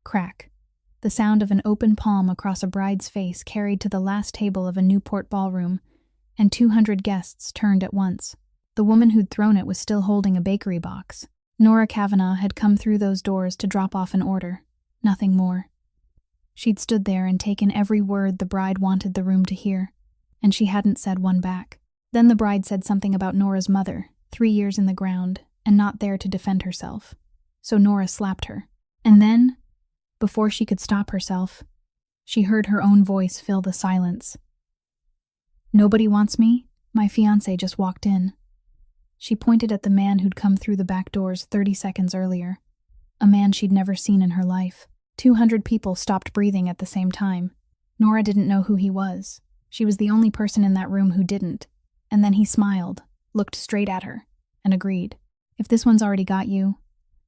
Crack. The sound of an open palm across a bride's face carried to the last table of a Newport ballroom, and 200 guests turned at once. The woman who'd thrown it was still holding a bakery box. Nora Kavanagh had come through those doors to drop off an order. Nothing more. She'd stood there and taken every word the bride wanted the room to hear, and she hadn't said one back. Then the bride said something about Nora's mother, 3 years in the ground, and not there to defend herself. So Nora slapped her. And then, before she could stop herself, she heard her own voice fill the silence. "Nobody wants me? My fiancé just walked in." She pointed at the man who'd come through the back doors 30 seconds earlier, a man she'd never seen in her life. 200 people stopped breathing at the same time. Nora didn't know who he was. She was the only person in that room who didn't. And then he smiled, looked straight at her, and agreed. If this one's already got you,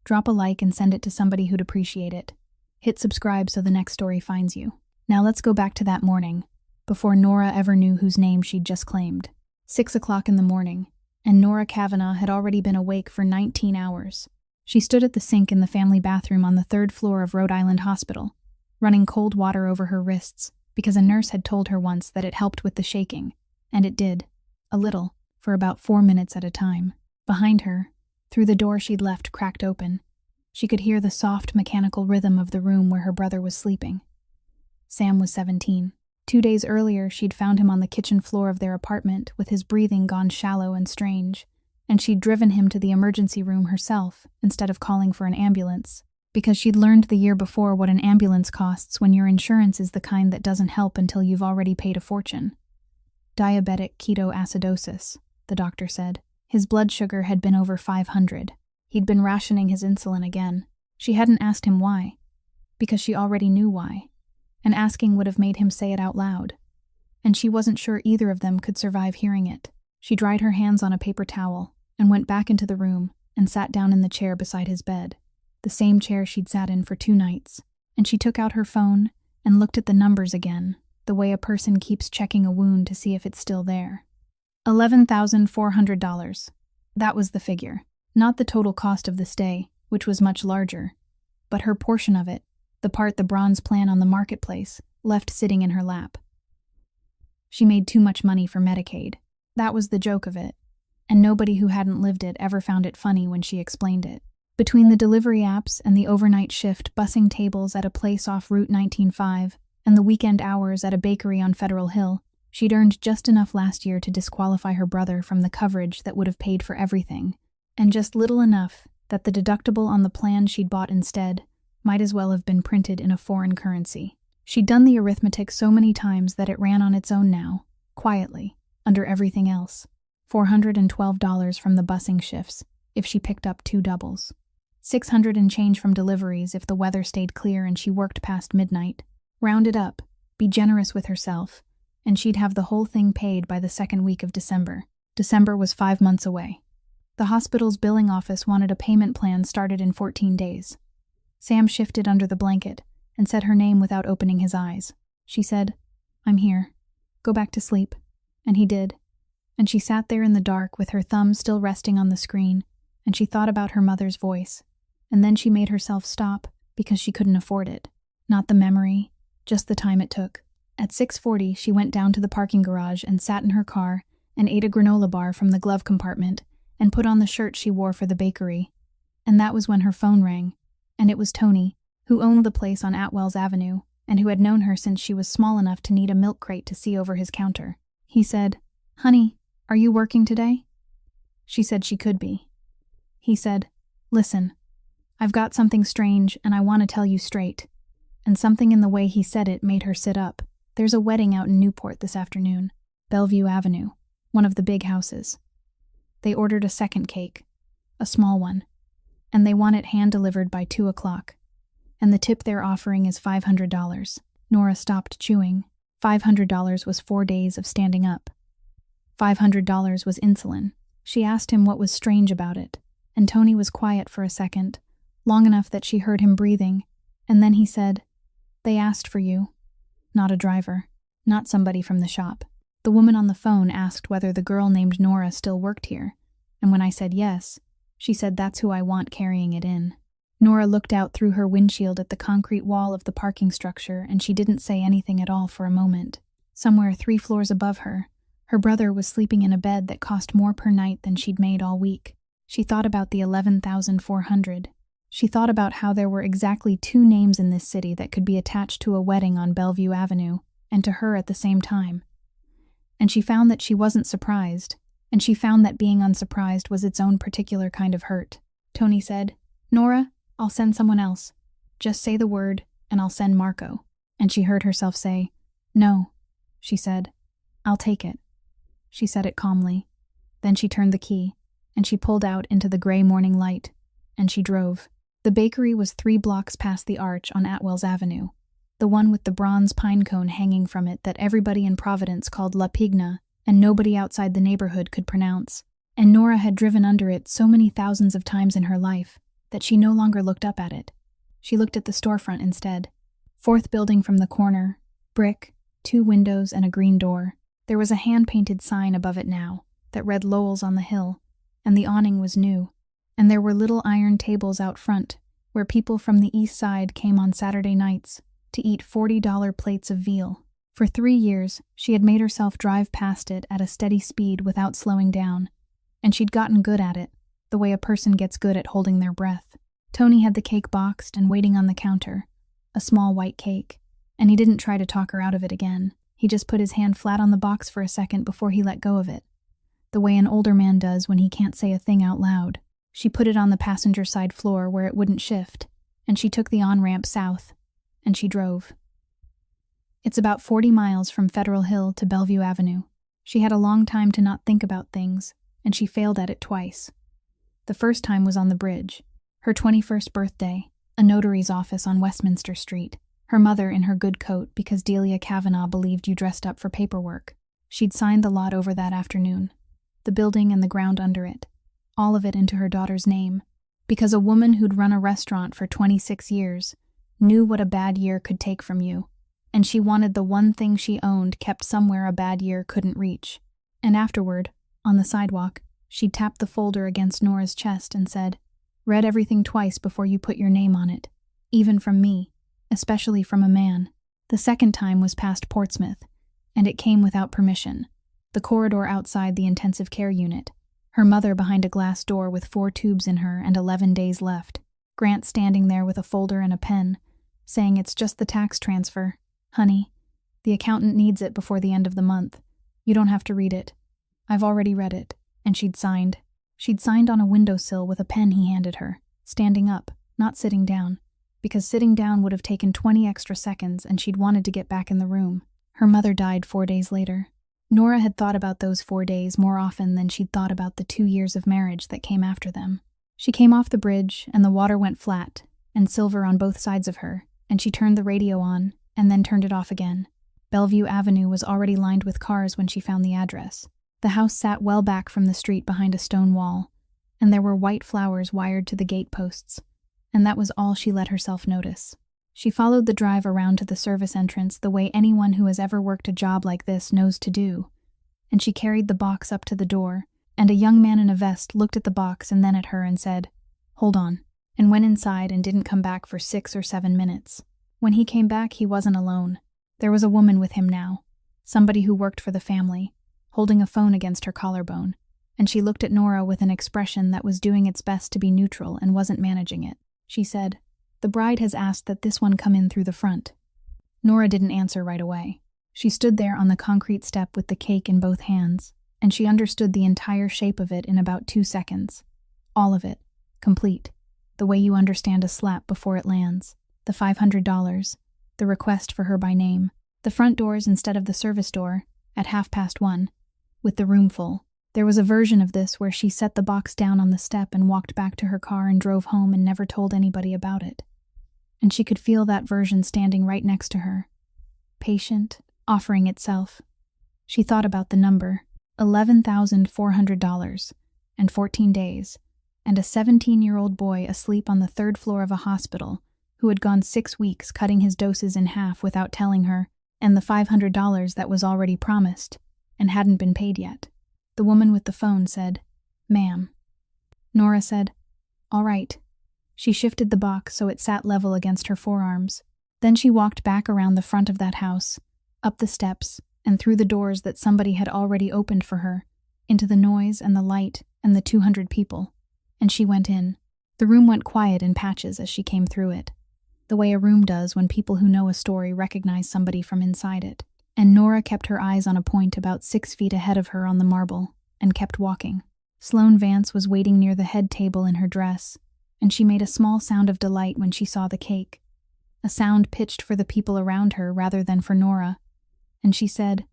drop a like and send it to somebody who'd appreciate it. Hit subscribe so the next story finds you. Now let's go back to that morning, before Nora ever knew whose name she'd just claimed. 6 o'clock in the morning, and Nora Kavanagh had already been awake for 19 hours. She stood at the sink in the family bathroom on the 3rd floor of Rhode Island Hospital, running cold water over her wrists because a nurse had told her once that it helped with the shaking, and it did, a little, for about 4 minutes at a time. Behind her, through the door she'd left cracked open, she could hear the soft mechanical rhythm of the room where her brother was sleeping. Sam was 17. 2 days earlier, she'd found him on the kitchen floor of their apartment with his breathing gone shallow and strange, and she'd driven him to the emergency room herself instead of calling for an ambulance, because she'd learned the year before what an ambulance costs when your insurance is the kind that doesn't help until you've already paid a fortune. Diabetic ketoacidosis, the doctor said. His blood sugar had been over 500. He'd been rationing his insulin again. She hadn't asked him why, because she already knew why, and asking would have made him say it out loud. And she wasn't sure either of them could survive hearing it. She dried her hands on a paper towel and went back into the room and sat down in the chair beside his bed, the same chair she'd sat in for 2 nights, and she took out her phone and looked at the numbers again, the way a person keeps checking a wound to see if it's still there. $11,400. That was the figure. Not the total cost of the stay, which was much larger, but her portion of it, the part the bronze plan on the marketplace left sitting in her lap. She made too much money for Medicaid. That was the joke of it, and nobody who hadn't lived it ever found it funny when she explained it. Between the delivery apps and the overnight shift bussing tables at a place off Route 19.5 and the weekend hours at a bakery on Federal Hill, she'd earned just enough last year to disqualify her brother from the coverage that would have paid for everything, and just little enough that the deductible on the plan she'd bought instead might as well have been printed in a foreign currency. She'd done the arithmetic so many times that it ran on its own now, quietly, under everything else. $412 from the busing shifts, if she picked up 2 doubles. $600 and change from deliveries if the weather stayed clear and she worked past midnight. Round it up, be generous with herself, and she'd have the whole thing paid by the 2nd week of December. December was 5 months away. The hospital's billing office wanted a payment plan started in 14 days. Sam shifted under the blanket and said her name without opening his eyes. She said, "I'm here. Go back to sleep." And he did. And she sat there in the dark with her thumb still resting on the screen, and she thought about her mother's voice. And then she made herself stop because she couldn't afford it. Not the memory, just the time it took. At 6:40, she went down to the parking garage and sat in her car and ate a granola bar from the glove compartment and put on the shirt she wore for the bakery. And that was when her phone rang. And it was Tony, who owned the place on Atwells Avenue and who had known her since she was small enough to need a milk crate to see over his counter. He said, "Honey, are you working today?" She said she could be. He said, "Listen, I've got something strange and I want to tell you straight." And something in the way he said it made her sit up. "There's a wedding out in Newport this afternoon, Bellevue Avenue, one of the big houses. They ordered a second cake, a small one, and they want it hand-delivered by 2 o'clock. And the tip they're offering is $500. Nora stopped chewing. $500 was 4 days of standing up. $500 was insulin. She asked him what was strange about it, and Tony was quiet for a second, long enough that she heard him breathing, and then he said, "They asked for you. Not a driver. Not somebody from the shop. The woman on the phone asked whether the girl named Nora still worked here, and when I said yes, she said that's who I want carrying it in." Nora looked out through her windshield at the concrete wall of the parking structure, and she didn't say anything at all for a moment. Somewhere 3 floors above her, her brother was sleeping in a bed that cost more per night than she'd made all week. She thought about the $11,400. She thought about how there were exactly 2 names in this city that could be attached to a wedding on Bellevue Avenue, and to her at the same time. And she found that she wasn't surprised, and she found that being unsurprised was its own particular kind of hurt. Tony said, "Nora, I'll send someone else. Just say the word, and I'll send Marco." And she heard herself say, "No," she said. "I'll take it." She said it calmly. Then she turned the key, and she pulled out into the gray morning light, and she drove. The bakery was 3 blocks past the arch on Atwells Avenue, the one with the bronze pine cone hanging from it that everybody in Providence called La Pigna and nobody outside the neighborhood could pronounce. And Nora had driven under it so many thousands of times in her life that she no longer looked up at it. She looked at the storefront instead. 4th building from the corner, brick, 2 windows and a green door. There was a hand-painted sign above it now that read Lowell's on the Hill, and the awning was new. And there were little iron tables out front where people from the east side came on Saturday nights to eat $40 plates of veal. For 3 years, she had made herself drive past it at a steady speed without slowing down, and she'd gotten good at it, the way a person gets good at holding their breath. Tony had the cake boxed and waiting on the counter, a small white cake, and he didn't try to talk her out of it again. He just put his hand flat on the box for a second before he let go of it, the way an older man does when he can't say a thing out loud. She put it on the passenger side floor where it wouldn't shift, and she took the on-ramp south, and she drove. It's about 40 miles from Federal Hill to Bellevue Avenue. She had a long time to not think about things, and she failed at it twice. The first time was on the bridge, her 21st birthday, a notary's office on Westminster Street, her mother in her good coat because Delia Kavanaugh believed you dressed up for paperwork. She'd signed the lot over that afternoon, the building and the ground under it, all of it into her daughter's name, because a woman who'd run a restaurant for 26 years knew what a bad year could take from you, and she wanted the one thing she owned kept somewhere a bad year couldn't reach. And afterward, on the sidewalk, she tapped the folder against Nora's chest and said, "Read everything twice before you put your name on it, even from me, especially from a man." The second time was past Portsmouth, and it came without permission, the corridor outside the intensive care unit, her mother behind a glass door with 4 tubes in her and 11 days left, Grant standing there with a folder and a pen, saying, "It's just the tax transfer. Honey, the accountant needs it before the end of the month. You don't have to read it. I've already read it." And she'd signed. She'd signed on a windowsill with a pen he handed her, standing up, not sitting down, because sitting down would have taken 20 extra seconds and she'd wanted to get back in the room. Her mother died 4 days later. Nora had thought about those 4 days more often than she'd thought about the 2 years of marriage that came after them. She came off the bridge, and the water went flat, and silver on both sides of her, and she turned the radio on, and then turned it off again. Bellevue Avenue was already lined with cars when she found the address. The house sat well back from the street behind a stone wall, and there were white flowers wired to the gate posts, and that was all she let herself notice. She followed the drive around to the service entrance the way anyone who has ever worked a job like this knows to do, and she carried the box up to the door, and a young man in a vest looked at the box and then at her and said, "Hold on," and went inside and didn't come back for 6 or 7 minutes. When he came back, he wasn't alone. There was a woman with him now, somebody who worked for the family, holding a phone against her collarbone, and she looked at Nora with an expression that was doing its best to be neutral and wasn't managing it. She said, "The bride has asked that this one come in through the front." Nora didn't answer right away. She stood there on the concrete step with the cake in both hands, and she understood the entire shape of it in about 2 seconds. All of it, complete, the way you understand a slap before it lands. The $500, the request for her by name, the front doors instead of the service door, at 1:30, with the room full. There was a version of this where she set the box down on the step and walked back to her car and drove home and never told anybody about it. And she could feel that version standing right next to her, patient, offering itself. She thought about the number, $11,400, and 14 days, and a 17-year-old boy asleep on the 3rd floor of a hospital who had gone 6 weeks cutting his doses in half without telling her, and the $500 that was already promised and hadn't been paid yet. The woman with the phone said, "Ma'am." Nora said, "All right." She shifted the box so it sat level against her forearms. Then she walked back around the front of that house, up the steps, and through the doors that somebody had already opened for her, into the noise and the light and the 200 people. And she went in. The room went quiet in patches as she came through it, the way a room does when people who know a story recognize somebody from inside it. And Nora kept her eyes on a point about 6 feet ahead of her on the marble, and kept walking. Sloane Vance was waiting near the head table in her dress, and she made a small sound of delight when she saw the cake, a sound pitched for the people around her rather than for Nora. And she said,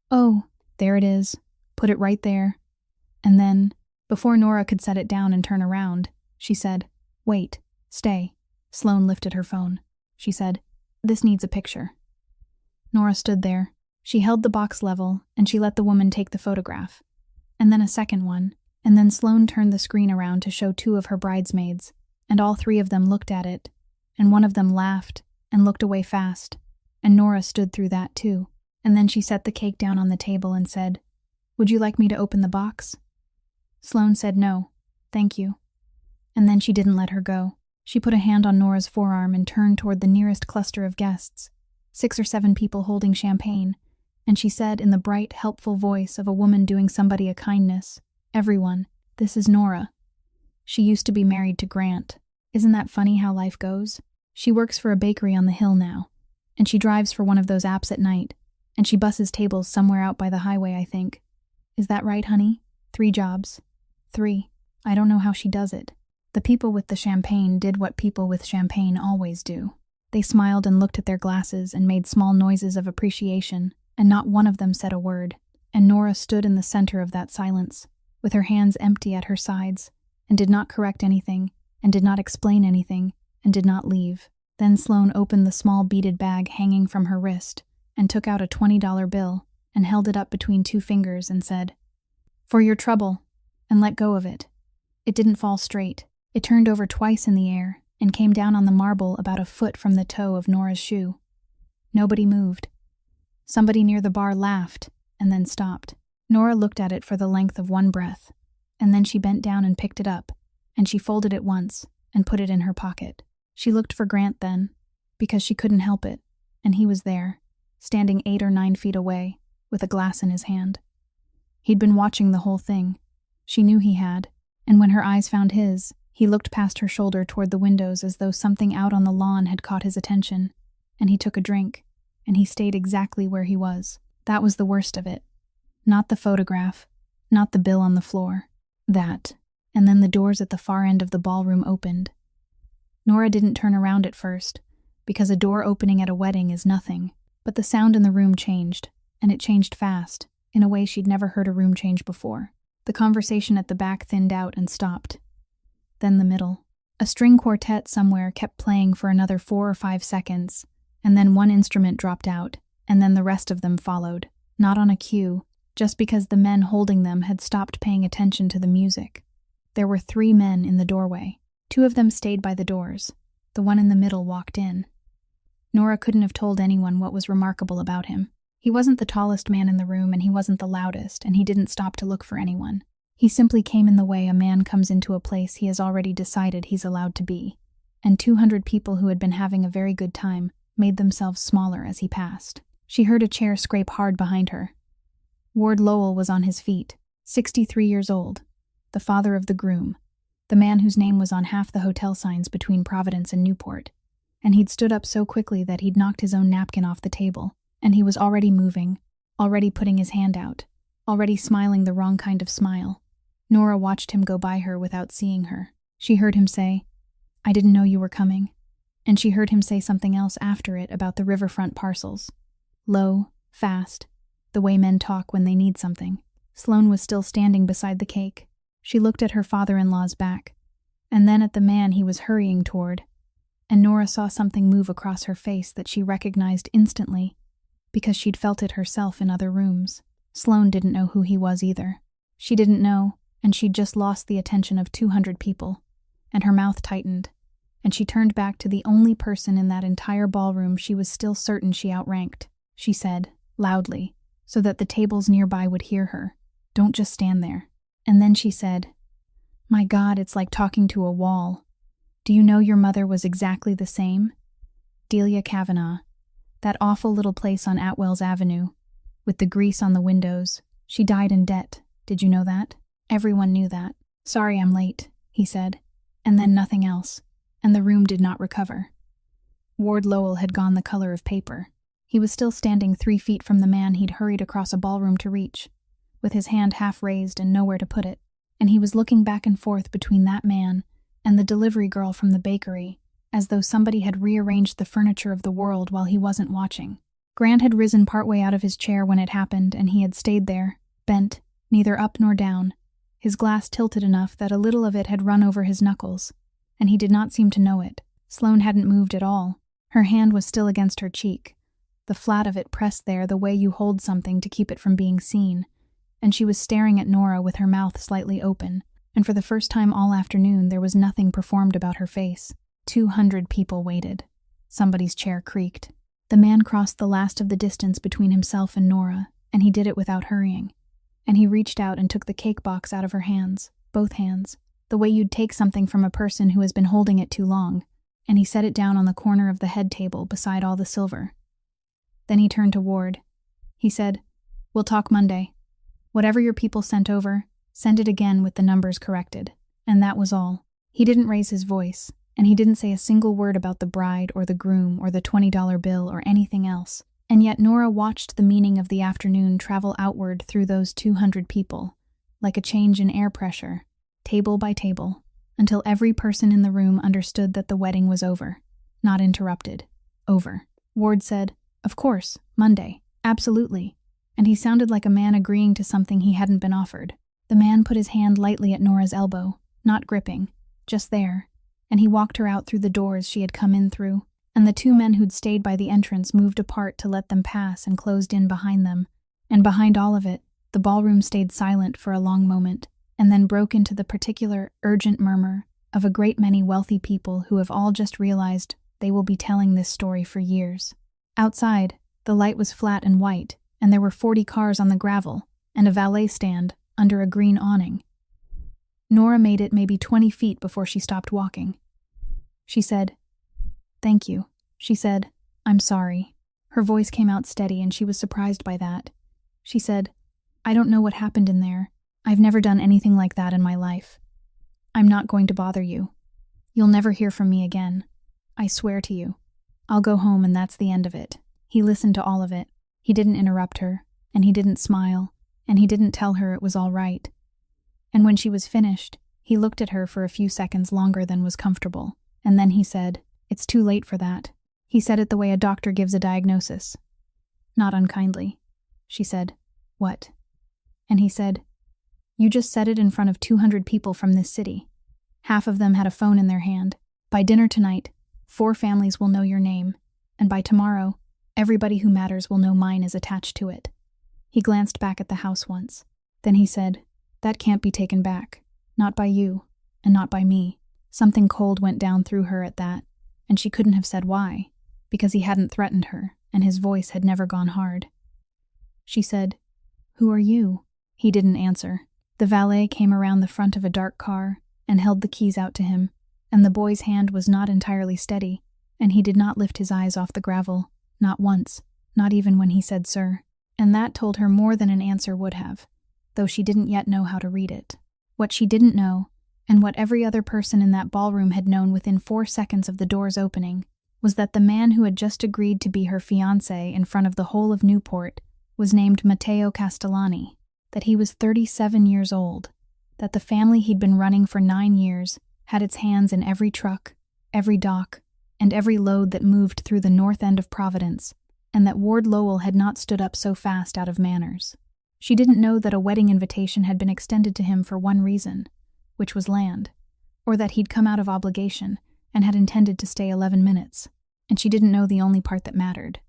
"Oh, there it is. Put it right there." And then, before Nora could set it down and turn around, she said, "Wait, stay." Sloane lifted her phone. She said, "This needs a picture." Nora stood there. She held the box level, and she let the woman take the photograph. And then a second one, and then Sloane turned the screen around to show 2 of her bridesmaids, and all 3 of them looked at it, and one of them laughed and looked away fast, and Nora stood through that too. And then she set the cake down on the table and said, "Would you like me to open the box?" Sloane said no, "Thank you." And then she didn't let her go. She put a hand on Nora's forearm and turned toward the nearest cluster of guests, 6 or 7 people holding champagne, and she said in the bright, helpful voice of a woman doing somebody a kindness, "Everyone, this is Nora. She used to be married to Grant. Isn't that funny how life goes? She works for a bakery on the hill now, and she drives for one of those apps at night, and she busses tables somewhere out by the highway, I think. Is that right, honey? 3 jobs. 3. I don't know how she does it." The people with the champagne did what people with champagne always do. They smiled and looked at their glasses and made small noises of appreciation, and not one of them said a word. And Nora stood in the center of that silence, with her hands empty at her sides, and did not correct anything, and did not explain anything, and did not leave. Then Sloane opened the small beaded bag hanging from her wrist, and took out a $20 bill, and held it up between 2 fingers and said, "For your trouble," and let go of it. It didn't fall straight. It turned over twice in the air, and came down on the marble about a foot from the toe of Nora's shoe. Nobody moved. Somebody near the bar laughed, and then stopped. Nora looked at it for the length of one breath, and then she bent down and picked it up, and she folded it once, and put it in her pocket. She looked for Grant then, because she couldn't help it, and he was there, standing 8 or 9 feet away, with a glass in his hand. He'd been watching the whole thing. She knew he had, and when her eyes found his, he looked past her shoulder toward the windows as though something out on the lawn had caught his attention, and he took a drink, and he stayed exactly where he was. That was the worst of it. Not the photograph, not the bill on the floor. That, and then the doors at the far end of the ballroom opened. Nora didn't turn around at first, because a door opening at a wedding is nothing, but the sound in the room changed, and it changed fast, in a way she'd never heard a room change before. The conversation at the back thinned out and stopped. Then the middle. A string quartet somewhere kept playing for another 4 or 5 seconds, and then one instrument dropped out, and then the rest of them followed, not on a cue, just because the men holding them had stopped paying attention to the music. There were 3 men in the doorway. 2 of them stayed by the doors. The one in the middle walked in. Nora couldn't have told anyone what was remarkable about him. He wasn't the tallest man in the room, and he wasn't the loudest, and he didn't stop to look for anyone. He simply came in the way a man comes into a place he has already decided he's allowed to be, and 200 people who had been having a very good time made themselves smaller as he passed. She heard a chair scrape hard behind her. Ward Lowell was on his feet, 63 years old, the father of the groom, the man whose name was on half the hotel signs between Providence and Newport, and he'd stood up so quickly that he'd knocked his own napkin off the table, and he was already moving, already putting his hand out, already smiling the wrong kind of smile. Nora watched him go by her without seeing her. She heard him say, "I didn't know you were coming," and she heard him say something else after it about the riverfront parcels. Low, fast, the way men talk when they need something. Sloane was still standing beside the cake. She looked at her father-in-law's back, and then at the man he was hurrying toward, and Nora saw something move across her face that she recognized instantly, because she'd felt it herself in other rooms. Sloane didn't know who he was either. She didn't know, and she'd just lost the attention of 200 people, and her mouth tightened, and she turned back to the only person in that entire ballroom she was still certain she outranked. She said, loudly, so that the tables nearby would hear her, "Don't just stand there." And then she said, "My God, it's like talking to a wall." Do you know your mother was exactly the same? Delia Kavanagh. That awful little place on Atwell's Avenue, with the grease on the windows. She died in debt. Did you know that? Everyone knew that. Sorry I'm late, he said. And then nothing else. And the room did not recover. Ward Lowell had gone the color of paper. He was still standing 3 feet from the man he'd hurried across a ballroom to reach, with his hand half raised and nowhere to put it, and he was looking back and forth between that man and the delivery girl from the bakery, as though somebody had rearranged the furniture of the world while he wasn't watching. Grant had risen partway out of his chair when it happened, and he had stayed there, bent, neither up nor down, his glass tilted enough that a little of it had run over his knuckles, and he did not seem to know it. Sloane hadn't moved at all. Her hand was still against her cheek, the flat of it pressed there the way you hold something to keep it from being seen, and she was staring at Nora with her mouth slightly open, and for the first time all afternoon there was nothing performed about her face. 200 people waited. Somebody's chair creaked. The man crossed the last of the distance between himself and Nora, and he did it without hurrying. And he reached out and took the cake box out of her hands, both hands, the way you'd take something from a person who has been holding it too long, and he set it down on the corner of the head table beside all the silver. Then he turned to Ward. He said, "We'll talk Monday. Whatever your people sent over, send it again with the numbers corrected." And that was all. He didn't raise his voice, and he didn't say a single word about the bride or the groom or the $20 bill or anything else. And yet Nora watched the meaning of the afternoon travel outward through those 200 people, like a change in air pressure, table by table, until every person in the room understood that the wedding was over, not interrupted. Over. Ward said, "Of course, Monday, absolutely," and he sounded like a man agreeing to something he hadn't been offered. The man put his hand lightly at Nora's elbow, not gripping, just there, and he walked her out through the doors she had come in through, and the 2 men who'd stayed by the entrance moved apart to let them pass and closed in behind them. And behind all of it, the ballroom stayed silent for a long moment, and then broke into the particular, urgent murmur of a great many wealthy people who have all just realized they will be telling this story for years. Outside, the light was flat and white, and there were 40 cars on the gravel, and a valet stand under a green awning. Nora made it maybe 20 feet before she stopped walking. She said, "Thank you." She said, "I'm sorry." Her voice came out steady, and she was surprised by that. She said, "I don't know what happened in there. I've never done anything like that in my life. I'm not going to bother you. You'll never hear from me again. I swear to you. I'll go home and that's the end of it." He listened to all of it. He didn't interrupt her, and he didn't smile, and he didn't tell her it was all right. And when she was finished, he looked at her for a few seconds longer than was comfortable, and then he said, "It's too late for that." He said it the way a doctor gives a diagnosis. Not unkindly. She said, "What?" And he said, "You just said it in front of 200 people from this city. Half of them had a phone in their hand. By dinner tonight, 4 families will know your name, and by tomorrow, everybody who matters will know mine is attached to it." He glanced back at the house once. Then he said, "That can't be taken back. Not by you, and not by me." Something cold went down through her at that, and she couldn't have said why, because he hadn't threatened her, and his voice had never gone hard. She said, "Who are you?" He didn't answer. The valet came around the front of a dark car and held the keys out to him, and the boy's hand was not entirely steady, and he did not lift his eyes off the gravel, not once, not even when he said "sir." And that told her more than an answer would have, though she didn't yet know how to read it. What she didn't know, and what every other person in that ballroom had known within 4 seconds of the doors opening, was that the man who had just agreed to be her fiancé in front of the whole of Newport was named Matteo Castellani, that he was 37 years old, that the family he'd been running for 9 years had its hands in every truck, every dock, and every load that moved through the north end of Providence, and that Ward Lowell had not stood up so fast out of manners. She didn't know that a wedding invitation had been extended to him for one reason, which was land, or that he'd come out of obligation and had intended to stay 11 minutes, and she didn't know the only part that mattered,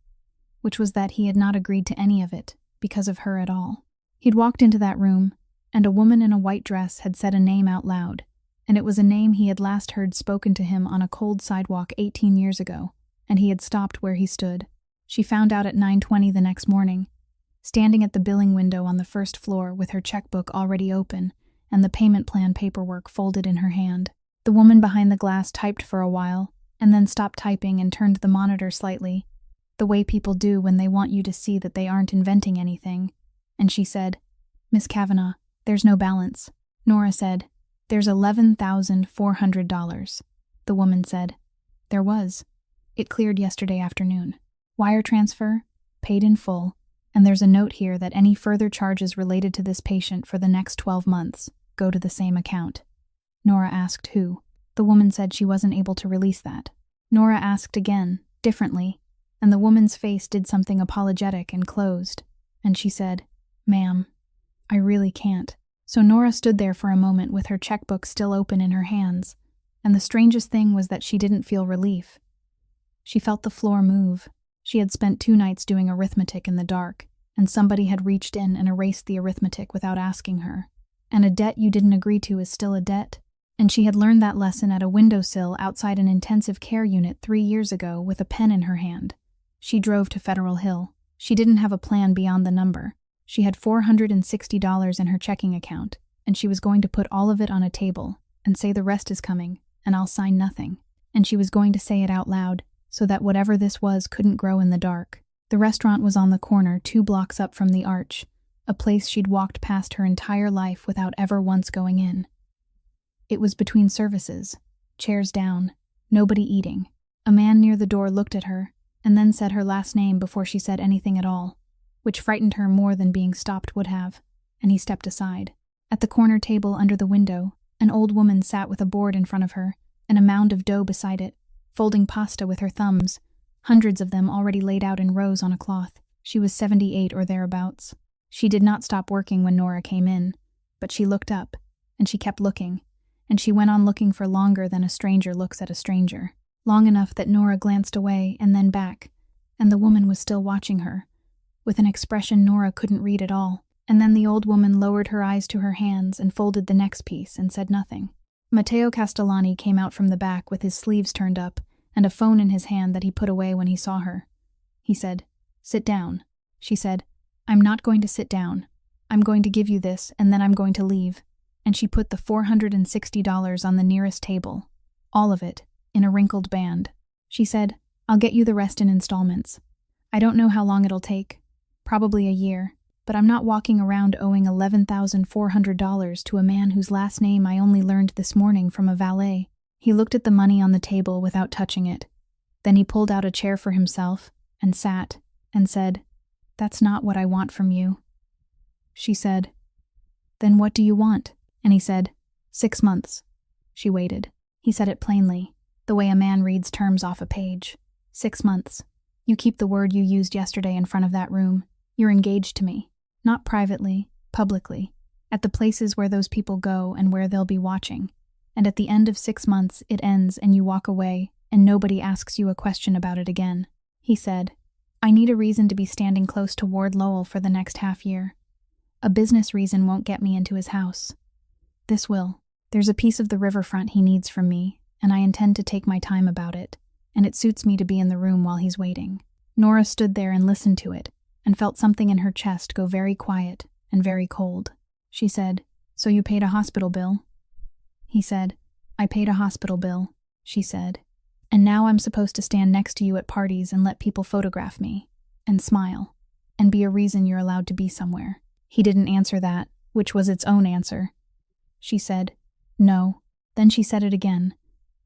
which was that he had not agreed to any of it because of her at all. He'd walked into that room, and a woman in a white dress had said a name out loud, and it was a name he had last heard spoken to him on a cold sidewalk 18 years ago, and he had stopped where he stood. She found out at 9:20 the next morning, standing at the billing window on the first floor with her checkbook already open and the payment plan paperwork folded in her hand. The woman behind the glass typed for a while, and then stopped typing and turned the monitor slightly, the way people do when they want you to see that they aren't inventing anything, and she said, "Miss Kavanaugh, there's no balance." Nora said, "There's $11,400. The woman said, "There was. It cleared yesterday afternoon. Wire transfer, paid in full, and there's a note here that any further charges related to this patient for the next 12 months go to the same account." Nora asked who. The woman said she wasn't able to release that. Nora asked again, differently, and the woman's face did something apologetic and closed, and she said, "Ma'am, I really can't." So Nora stood there for a moment with her checkbook still open in her hands, and the strangest thing was that she didn't feel relief. She felt the floor move. She had spent 2 nights doing arithmetic in the dark, and somebody had reached in and erased the arithmetic without asking her. And a debt you didn't agree to is still a debt. And she had learned that lesson at a windowsill outside an intensive care unit 3 years ago with a pen in her hand. She drove to Federal Hill. She didn't have a plan beyond the number. She had $460 in her checking account, and she was going to put all of it on a table and say the rest is coming, and I'll sign nothing. And she was going to say it out loud, so that whatever this was couldn't grow in the dark. The restaurant was on the corner 2 blocks up from the Arch, a place she'd walked past her entire life without ever once going in. It was between services, chairs down, nobody eating. A man near the door looked at her, and then said her last name before she said anything at all, which frightened her more than being stopped would have, and he stepped aside. At the corner table under the window, an old woman sat with a board in front of her, and a mound of dough beside it, folding pasta with her thumbs, hundreds of them already laid out in rows on a cloth. She was 78 or thereabouts. She did not stop working when Nora came in, but she looked up, and she kept looking, and she went on looking for longer than a stranger looks at a stranger. Long enough that Nora glanced away and then back, and the woman was still watching her, with an expression Nora couldn't read at all. And then the old woman lowered her eyes to her hands and folded the next piece and said nothing. Matteo Castellani came out from the back with his sleeves turned up and a phone in his hand that he put away when he saw her. He said, "Sit down." She said, "I'm not going to sit down. I'm going to give you this and then I'm going to leave." And she put the $460 on the nearest table, all of it, in a wrinkled band. She said, "I'll get you the rest in installments. I don't know how long it'll take, probably a year, but I'm not walking around owing $11,400 to a man whose last name I only learned this morning from a valet." He looked at the money on the table without touching it. Then he pulled out a chair for himself and sat and said, "That's not what I want from you." She said, "Then what do you want?" And he said, 6 months. She waited. He said it plainly, the way a man reads terms off a page. 6 months. You keep the word you used yesterday in front of that room. You're engaged to me. Not privately, publicly, at the places where those people go and where they'll be watching. And at the end of 6 months, it ends and you walk away and nobody asks you a question about it again. He said, "I need a reason to be standing close to Ward Lowell for the next half year. A business reason won't get me into his house. This will. There's a piece of the riverfront he needs from me, and I intend to take my time about it, and it suits me to be in the room while he's waiting." Nora stood there and listened to it, and felt something in her chest go very quiet and very cold. She said, "So you paid a hospital bill?" He said, "I paid a hospital bill," she said. "And now I'm supposed to stand next to you at parties and let people photograph me, and smile, and be a reason you're allowed to be somewhere." He didn't answer that, which was its own answer. She said, "No." Then she said it again,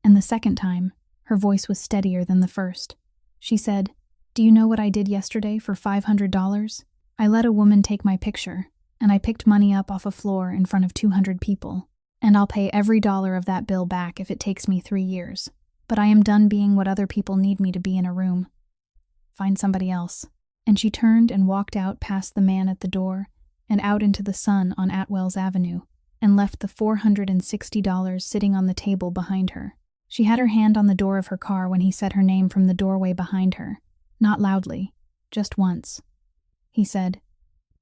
and the second time, her voice was steadier than the first. She said, "Do you know what I did yesterday for $500? I let a woman take my picture, and I picked money up off a floor in front of 200 people, and I'll pay every dollar of that bill back if it takes me 3 years. But I am done being what other people need me to be in a room. Find somebody else." And she turned and walked out past the man at the door and out into the sun on Atwell's Avenue, and left the $460 sitting on the table behind her. She had her hand on the door of her car when he said her name from the doorway behind her, not loudly, just once. He said,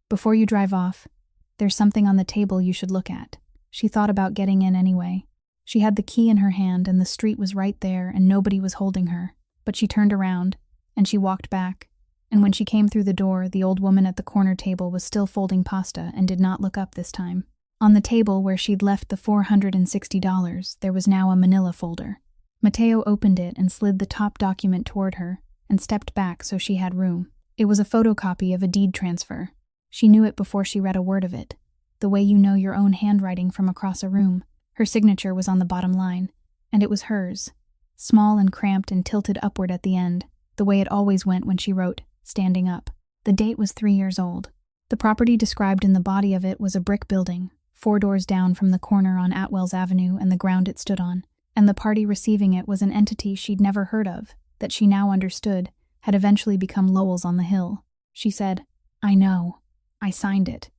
"Before you drive off, there's something on the table you should look at." She thought about getting in anyway. She had the key in her hand and the street was right there and nobody was holding her, but she turned around and she walked back, and when she came through the door, the old woman at the corner table was still folding pasta and did not look up this time. On the table where she'd left the $460, there was now a manila folder. Mateo opened it and slid the top document toward her and stepped back so she had room. It was a photocopy of a deed transfer. She knew it before she read a word of it. The way you know your own handwriting from across a room. Her signature was on the bottom line, and it was hers, small and cramped and tilted upward at the end, the way it always went when she wrote, standing up. The date was 3 years old. The property described in the body of it was a brick building, 4 doors down from the corner on Atwells Avenue and the ground it stood on, and the party receiving it was an entity she'd never heard of, that she now understood had eventually become Lowell's on the Hill. She said, "I know. I signed it.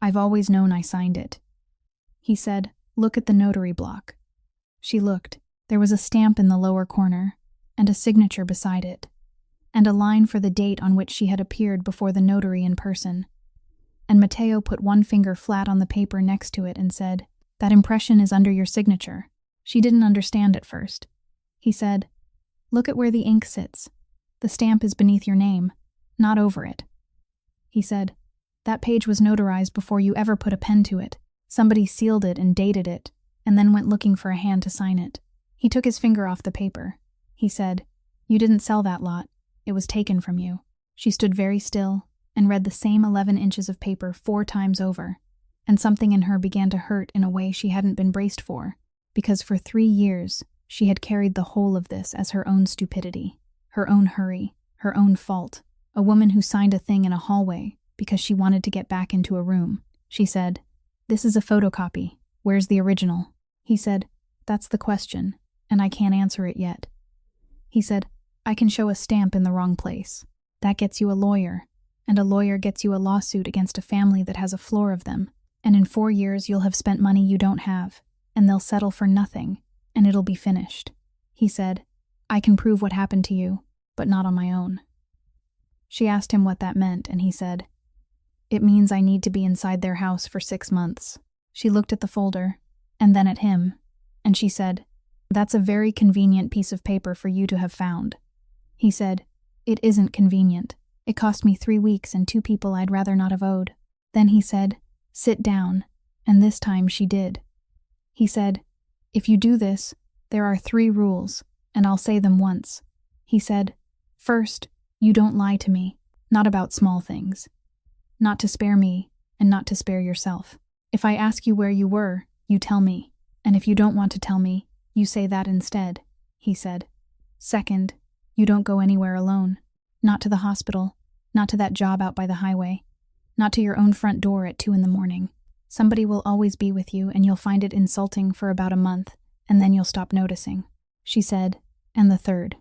I've always known I signed it." He said, "Look at the notary block." She looked. There was a stamp in the lower corner, and a signature beside it, and a line for the date on which she had appeared before the notary in person. And Mateo put one finger flat on the paper next to it and said, "That impression is under your signature." She didn't understand at first. He said, "Look at where the ink sits. The stamp is beneath your name, not over it." He said, "That page was notarized before you ever put a pen to it. Somebody sealed it and dated it, and then went looking for a hand to sign it." He took his finger off the paper. He said, "You didn't sell that lot. It was taken from you." She stood very still and read the same 11 inches of paper 4 times over, and something in her began to hurt in a way she hadn't been braced for, because for 3 years she had carried the whole of this as her own stupidity, her own hurry, her own fault. A woman who signed a thing in a hallway because she wanted to get back into a room. She said, "This is a photocopy. Where's the original?" He said, "That's the question, and I can't answer it yet." He said, "I can show a stamp in the wrong place. That gets you a lawyer, and a lawyer gets you a lawsuit against a family that has a floor of them, and in 4 years you'll have spent money you don't have, and they'll settle for nothing, and it'll be finished." He said, "I can prove what happened to you, but not on my own." She asked him what that meant, and he said, "It means I need to be inside their house for 6 months." She looked at the folder, and then at him, and she said, "That's a very convenient piece of paper for you to have found." He said, "It isn't convenient. It cost me 3 weeks and 2 people I'd rather not have owed." Then he said, "Sit down," and this time she did. He said, "If you do this, there are 3 rules, and I'll say them once." He said, "First, you don't lie to me, not about small things. Not to spare me, and not to spare yourself. If I ask you where you were, you tell me, and if you don't want to tell me, you say that instead," he said. "Second, you don't go anywhere alone. Not to the hospital, not to that job out by the highway, not to your own front door at 2 in the morning. Somebody will always be with you, and you'll find it insulting for about a month, and then you'll stop noticing." She said, "And the third."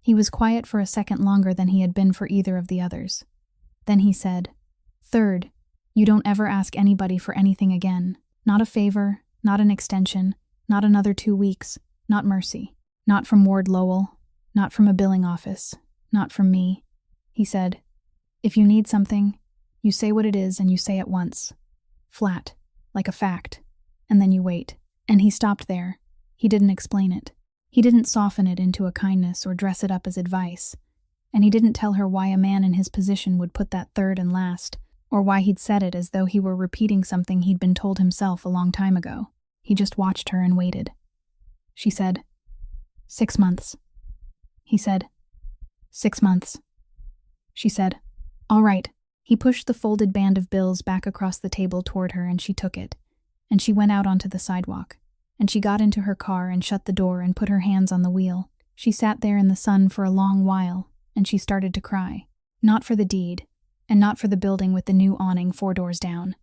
He was quiet for a second longer than he had been for either of the others. Then he said, "Third, you don't ever ask anybody for anything again. Not a favor, not an extension, not another 2 weeks, not mercy. Not from Ward Lowell, not from a billing office, not from me." He said, "If you need something, you say what it is and you say it once. Flat, like a fact, and then you wait." And he stopped there. He didn't explain it. He didn't soften it into a kindness or dress it up as advice. And he didn't tell her why a man in his position would put that third and last, or why he'd said it as though he were repeating something he'd been told himself a long time ago. He just watched her and waited. She said, 6 months. He said, 6 months. She said, "All right." He pushed the folded band of bills back across the table toward her, and she took it. And she went out onto the sidewalk. And she got into her car and shut the door and put her hands on the wheel. She sat there in the sun for a long while, and she started to cry. Not for the deed, and not for the building with the new awning 4 doors down,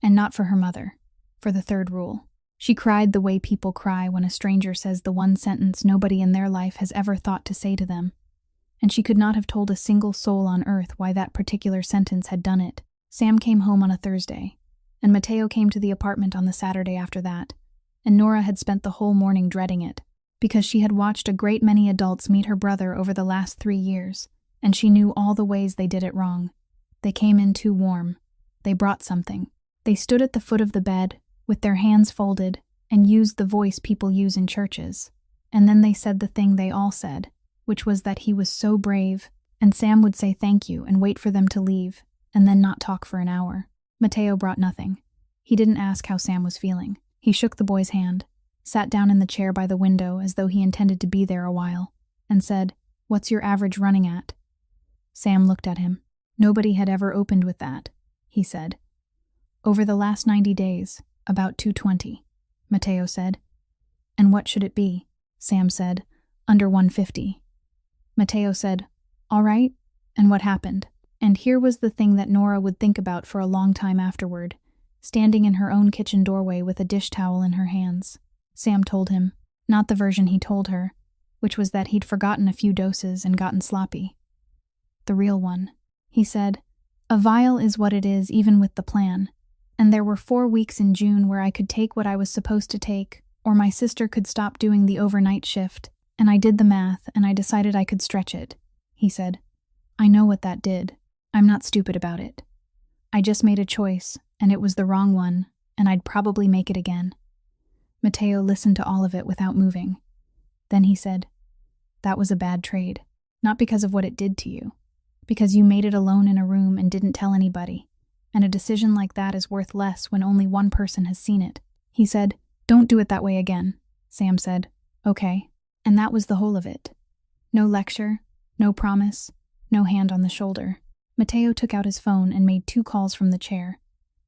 and not for her mother, for the third rule. She cried the way people cry when a stranger says the one sentence nobody in their life has ever thought to say to them. And she could not have told a single soul on earth why that particular sentence had done it. Sam came home on a Thursday, and Mateo came to the apartment on the Saturday after that, and Nora had spent the whole morning dreading it, because she had watched a great many adults meet her brother over the last 3 years, and she knew all the ways they did it wrong. They came in too warm. They brought something. They stood at the foot of the bed, with their hands folded, and used the voice people use in churches. And then they said the thing they all said, which was that he was so brave, and Sam would say thank you and wait for them to leave, and then not talk for an hour. Mateo brought nothing. He didn't ask how Sam was feeling. He shook the boy's hand, sat down in the chair by the window as though he intended to be there a while, and said, "What's your average running at?" Sam looked at him. "Nobody had ever opened with that," he said. "Over the last 90 days, about 220, Mateo said. "And what should it be?" Sam said. "Under 150. Mateo said, "All right, and what happened?" And here was the thing that Nora would think about for a long time afterward, standing in her own kitchen doorway with a dish towel in her hands. Sam told him, not the version he told her, which was that he'd forgotten a few doses and gotten sloppy. The real one. He said, "A vial is what it is even with the plan, and there were 4 weeks in June where I could take what I was supposed to take, or my sister could stop doing the overnight shift, and I did the math and I decided I could stretch it," he said. "I know what that did. I'm not stupid about it. I just made a choice, and it was the wrong one, and I'd probably make it again." Mateo listened to all of it without moving. Then he said, "That was a bad trade, not because of what it did to you, because you made it alone in a room and didn't tell anybody, and a decision like that is worth less when only one person has seen it." He said, "Don't do it that way again." Sam said, "Okay." And that was the whole of it. No lecture, no promise, no hand on the shoulder. Mateo took out his phone and made 2 calls from the chair,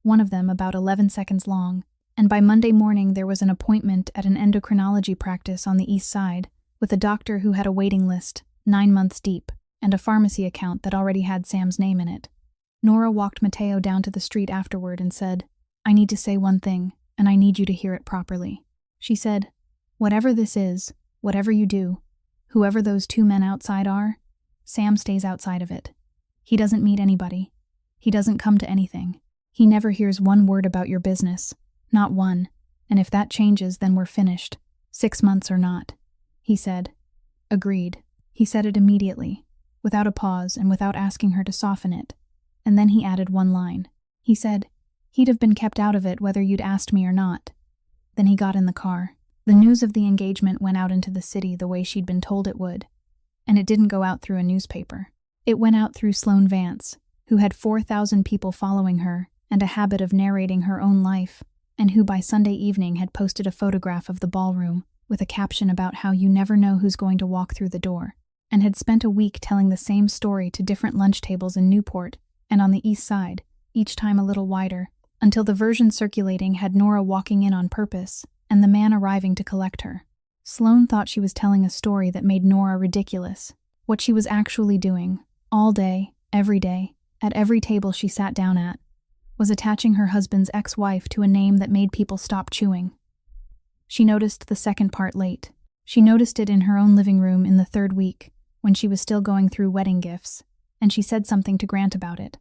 one of them about 11 seconds long, and by Monday morning there was an appointment at an endocrinology practice on the east side with a doctor who had a waiting list, 9 months deep, and a pharmacy account that already had Sam's name in it. Nora walked Mateo down to the street afterward and said, "I need to say one thing, and I need you to hear it properly." She said, "Whatever this is, whatever you do, whoever those 2 men outside are, Sam stays outside of it. He doesn't meet anybody. He doesn't come to anything. He never hears one word about your business, not one, and if that changes then we're finished, 6 months or not." He said, "Agreed." He said it immediately, without a pause and without asking her to soften it, and then he added one line. He said, "He'd have been kept out of it whether you'd asked me or not." Then he got in the car. The news of the engagement went out into the city the way she'd been told it would, and it didn't go out through a newspaper. It went out through Sloane Vance, who had 4,000 people following her and a habit of narrating her own life, and who by Sunday evening had posted a photograph of the ballroom with a caption about how you never know who's going to walk through the door, and had spent a week telling the same story to different lunch tables in Newport and on the east side, each time a little wider, until the version circulating had Nora walking in on purpose and the man arriving to collect her. Sloane thought she was telling a story that made Nora ridiculous. What she was actually doing, all day, at every table she sat down at, was attaching her husband's ex-wife to a name that made people stop chewing. She noticed the second part late. She noticed it in her own living room in the 3rd week, when she was still going through wedding gifts, and she said something to Grant about it.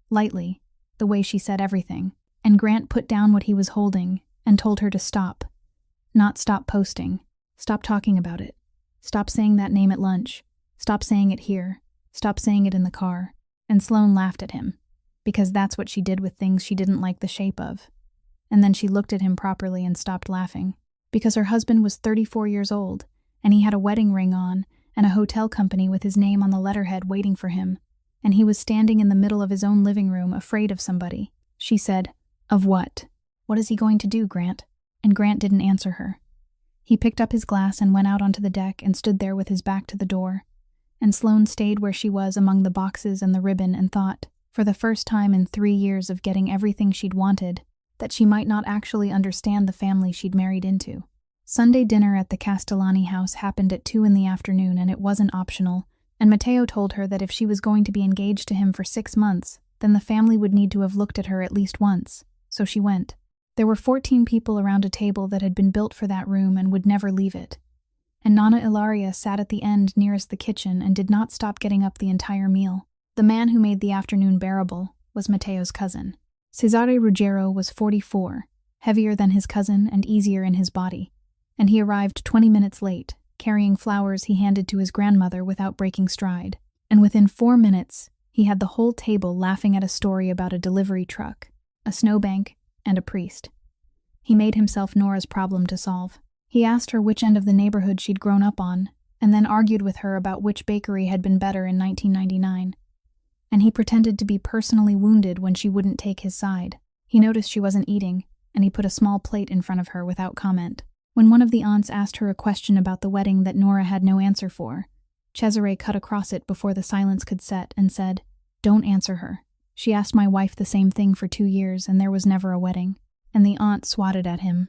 Lightly, the way she said everything, and Grant put down what he was holding and told her to stop. Not stop posting. Stop talking about it. Stop saying that name at lunch. Stop saying it here. Stop saying it in the car. And Sloane laughed at him, because that's what she did with things she didn't like the shape of. And then she looked at him properly and stopped laughing, because her husband was 34 years old, and he had a wedding ring on, and a hotel company with his name on the letterhead waiting for him, and he was standing in the middle of his own living room afraid of somebody. She said, "Of what? What is he going to do, Grant?" And Grant didn't answer her. He picked up his glass and went out onto the deck and stood there with his back to the door. And Sloane stayed where she was among the boxes and the ribbon and thought, for the first time in 3 years of getting everything she'd wanted, that she might not actually understand the family she'd married into. Sunday dinner at the Castellani house happened at 2 in the afternoon, and it wasn't optional, and Mateo told her that if she was going to be engaged to him for 6 months, then the family would need to have looked at her at least once, so she went. There were 14 people around a table that had been built for that room and would never leave it. And Nana Ilaria sat at the end nearest the kitchen and did not stop getting up the entire meal. The man who made the afternoon bearable was Mateo's cousin. Cesare Ruggiero was 44, heavier than his cousin and easier in his body, and he arrived 20 minutes late, carrying flowers he handed to his grandmother without breaking stride. And within 4 minutes, he had the whole table laughing at a story about a delivery truck, a snowbank, and a priest. He made himself Nora's problem to solve. He asked her which end of the neighborhood she'd grown up on, and then argued with her about which bakery had been better in 1999. And he pretended to be personally wounded when she wouldn't take his side. He noticed she wasn't eating, and he put a small plate in front of her without comment. When one of the aunts asked her a question about the wedding that Nora had no answer for, Cesare cut across it before the silence could set and said, "Don't answer her. She asked my wife the same thing for 2 years and there was never a wedding." And the aunt swatted at him,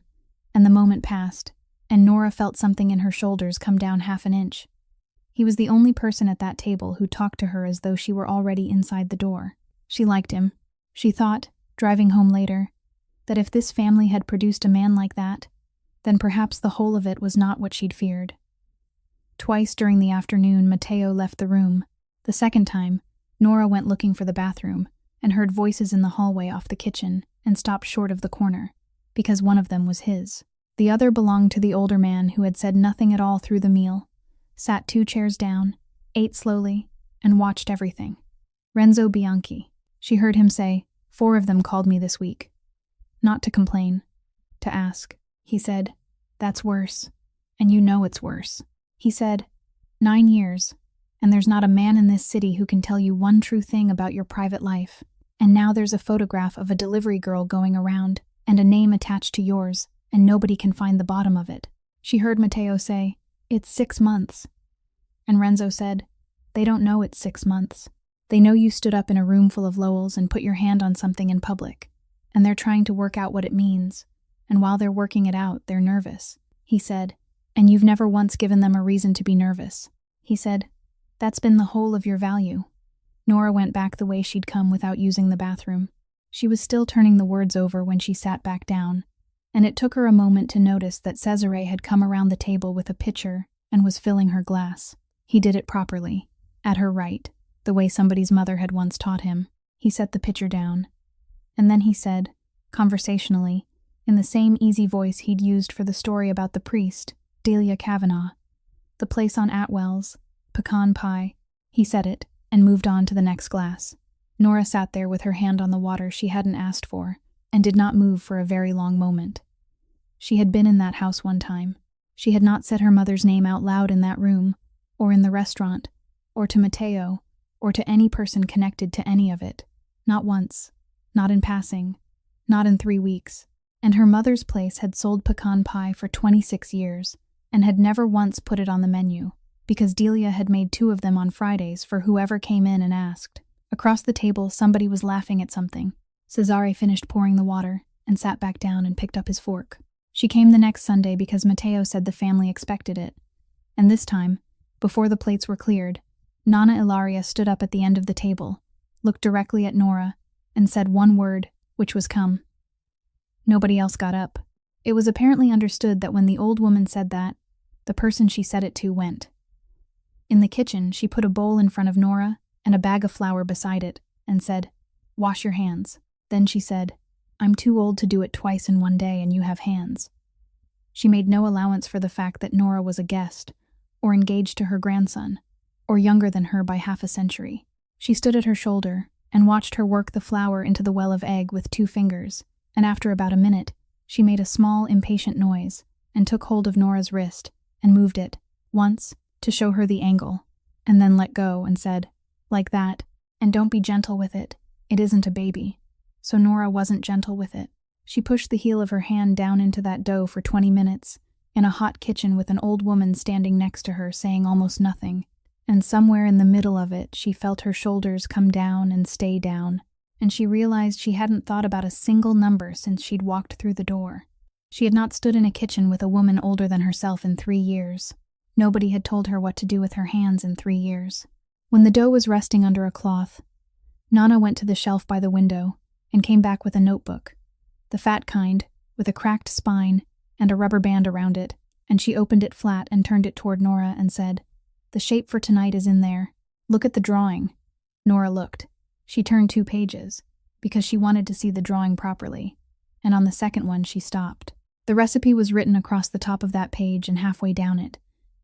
and the moment passed, and Nora felt something in her shoulders come down half an inch. He was the only person at that table who talked to her as though she were already inside the door. She liked him. She thought, driving home later, that if this family had produced a man like that, then perhaps the whole of it was not what she'd feared. Twice during the afternoon, Matteo left the room. The second time, Nora went looking for the bathroom and heard voices in the hallway off the kitchen and stopped short of the corner, because one of them was his. The other belonged to the older man who had said nothing at all through the meal, sat 2 chairs down, ate slowly, and watched everything. Renzo Bianchi. She heard him say, "4 of them called me this week. Not to complain, to ask." He said, "That's worse, and you know it's worse." He said, 9 years, and there's not a man in this city who can tell you one true thing about your private life. And now there's a photograph of a delivery girl going around, and a name attached to yours, and nobody can find the bottom of it." She heard Matteo say, "It's 6 months." And Renzo said, "They don't know it's 6 months. They know you stood up in a room full of Lowells and put your hand on something in public, and they're trying to work out what it means, and while they're working it out, they're nervous." He said, "And you've never once given them a reason to be nervous." He said, "That's been the whole of your value." Nora went back the way she'd come without using the bathroom. She was still turning the words over when she sat back down, and it took her a moment to notice that Cesare had come around the table with a pitcher and was filling her glass. He did it properly, at her right, the way somebody's mother had once taught him. He set the pitcher down, and then he said, conversationally, in the same easy voice he'd used for the story about the priest, Delia Kavanagh, "The place on Atwell's, pecan pie." He said it, and moved on to the next glass. Nora sat there with her hand on the water she hadn't asked for, and did not move for a very long moment. She had been in that house one time. She had not said her mother's name out loud in that room, or in the restaurant, or to Matteo, or to any person connected to any of it. Not once. Not in passing. Not in 3 weeks. And her mother's place had sold pecan pie for 26 years, and had never once put it on the menu, because Delia had made 2 of them on Fridays for whoever came in and asked. Across the table, somebody was laughing at something. Cesare finished pouring the water, and sat back down and picked up his fork. She came the next Sunday because Matteo said the family expected it. And this time, before the plates were cleared, Nonna Ilaria stood up at the end of the table, looked directly at Nora, and said one word, which was "come." Nobody else got up. It was apparently understood that when the old woman said that, the person she said it to went. In the kitchen, she put a bowl in front of Nora and a bag of flour beside it, and said, "Wash your hands." Then she said, "I'm too old to do it twice in one day and you have hands." She made no allowance for the fact that Nora was a guest, or engaged to her grandson, or younger than her by half a century. She stood at her shoulder and watched her work the flour into the well of egg with 2 fingers, and after about a minute, she made a small, impatient noise, and took hold of Nora's wrist, and moved it, once, to show her the angle, and then let go and said, "Like that, and don't be gentle with it, it isn't a baby." So Nora wasn't gentle with it. She pushed the heel of her hand down into that dough for 20 minutes, in a hot kitchen with an old woman standing next to her saying almost nothing, and somewhere in the middle of it she felt her shoulders come down and stay down, and she realized she hadn't thought about a single number since she'd walked through the door. She had not stood in a kitchen with a woman older than herself in 3 years. Nobody had told her what to do with her hands in 3 years. When the dough was resting under a cloth, Nana went to the shelf by the window and came back with a notebook, the fat kind, with a cracked spine and a rubber band around it, and she opened it flat and turned it toward Nora and said, "The shape for tonight is in there. Look at the drawing." Nora looked. She turned 2 pages, because she wanted to see the drawing properly, and on the second one she stopped. The recipe was written across the top of that page and halfway down it,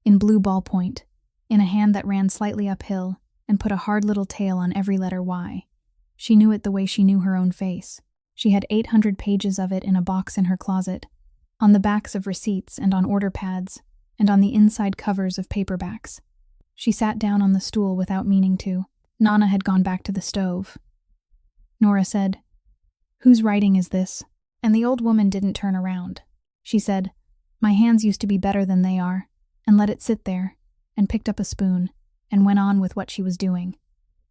in blue ballpoint, in a hand that ran slightly uphill and put a hard little tail on every letter Y. She knew it the way she knew her own face. She had 800 pages of it in a box in her closet, on the backs of receipts and on order pads, and on the inside covers of paperbacks. She sat down on the stool without meaning to. Nana had gone back to the stove. Nora said, "Whose writing is this?" And the old woman didn't turn around. She said, "My hands used to be better than they are," and let it sit there, and picked up a spoon, and went on with what she was doing.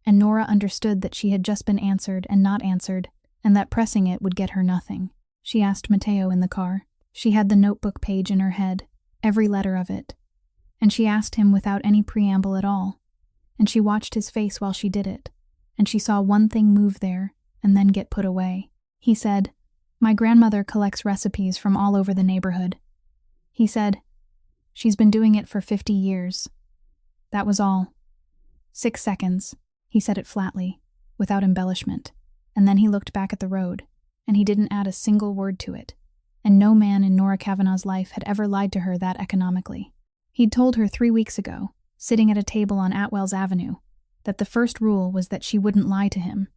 And Nora understood that she had just been answered and not answered, and that pressing it would get her nothing. She asked Mateo in the car. She had the notebook page in her head, every letter of it. And she asked him without any preamble at all. And she watched his face while she did it. And she saw one thing move there, and then get put away. He said, "My grandmother collects recipes from all over the neighborhood." He said, "She's been doing it for 50 years. That was all. 6 seconds. He said it flatly, without embellishment. And then he looked back at the road, and he didn't add a single word to it. And no man in Nora Kavanagh's life had ever lied to her that economically. He'd told her 3 weeks ago, sitting at a table on Atwell's Avenue, that the first rule was that she wouldn't lie to him.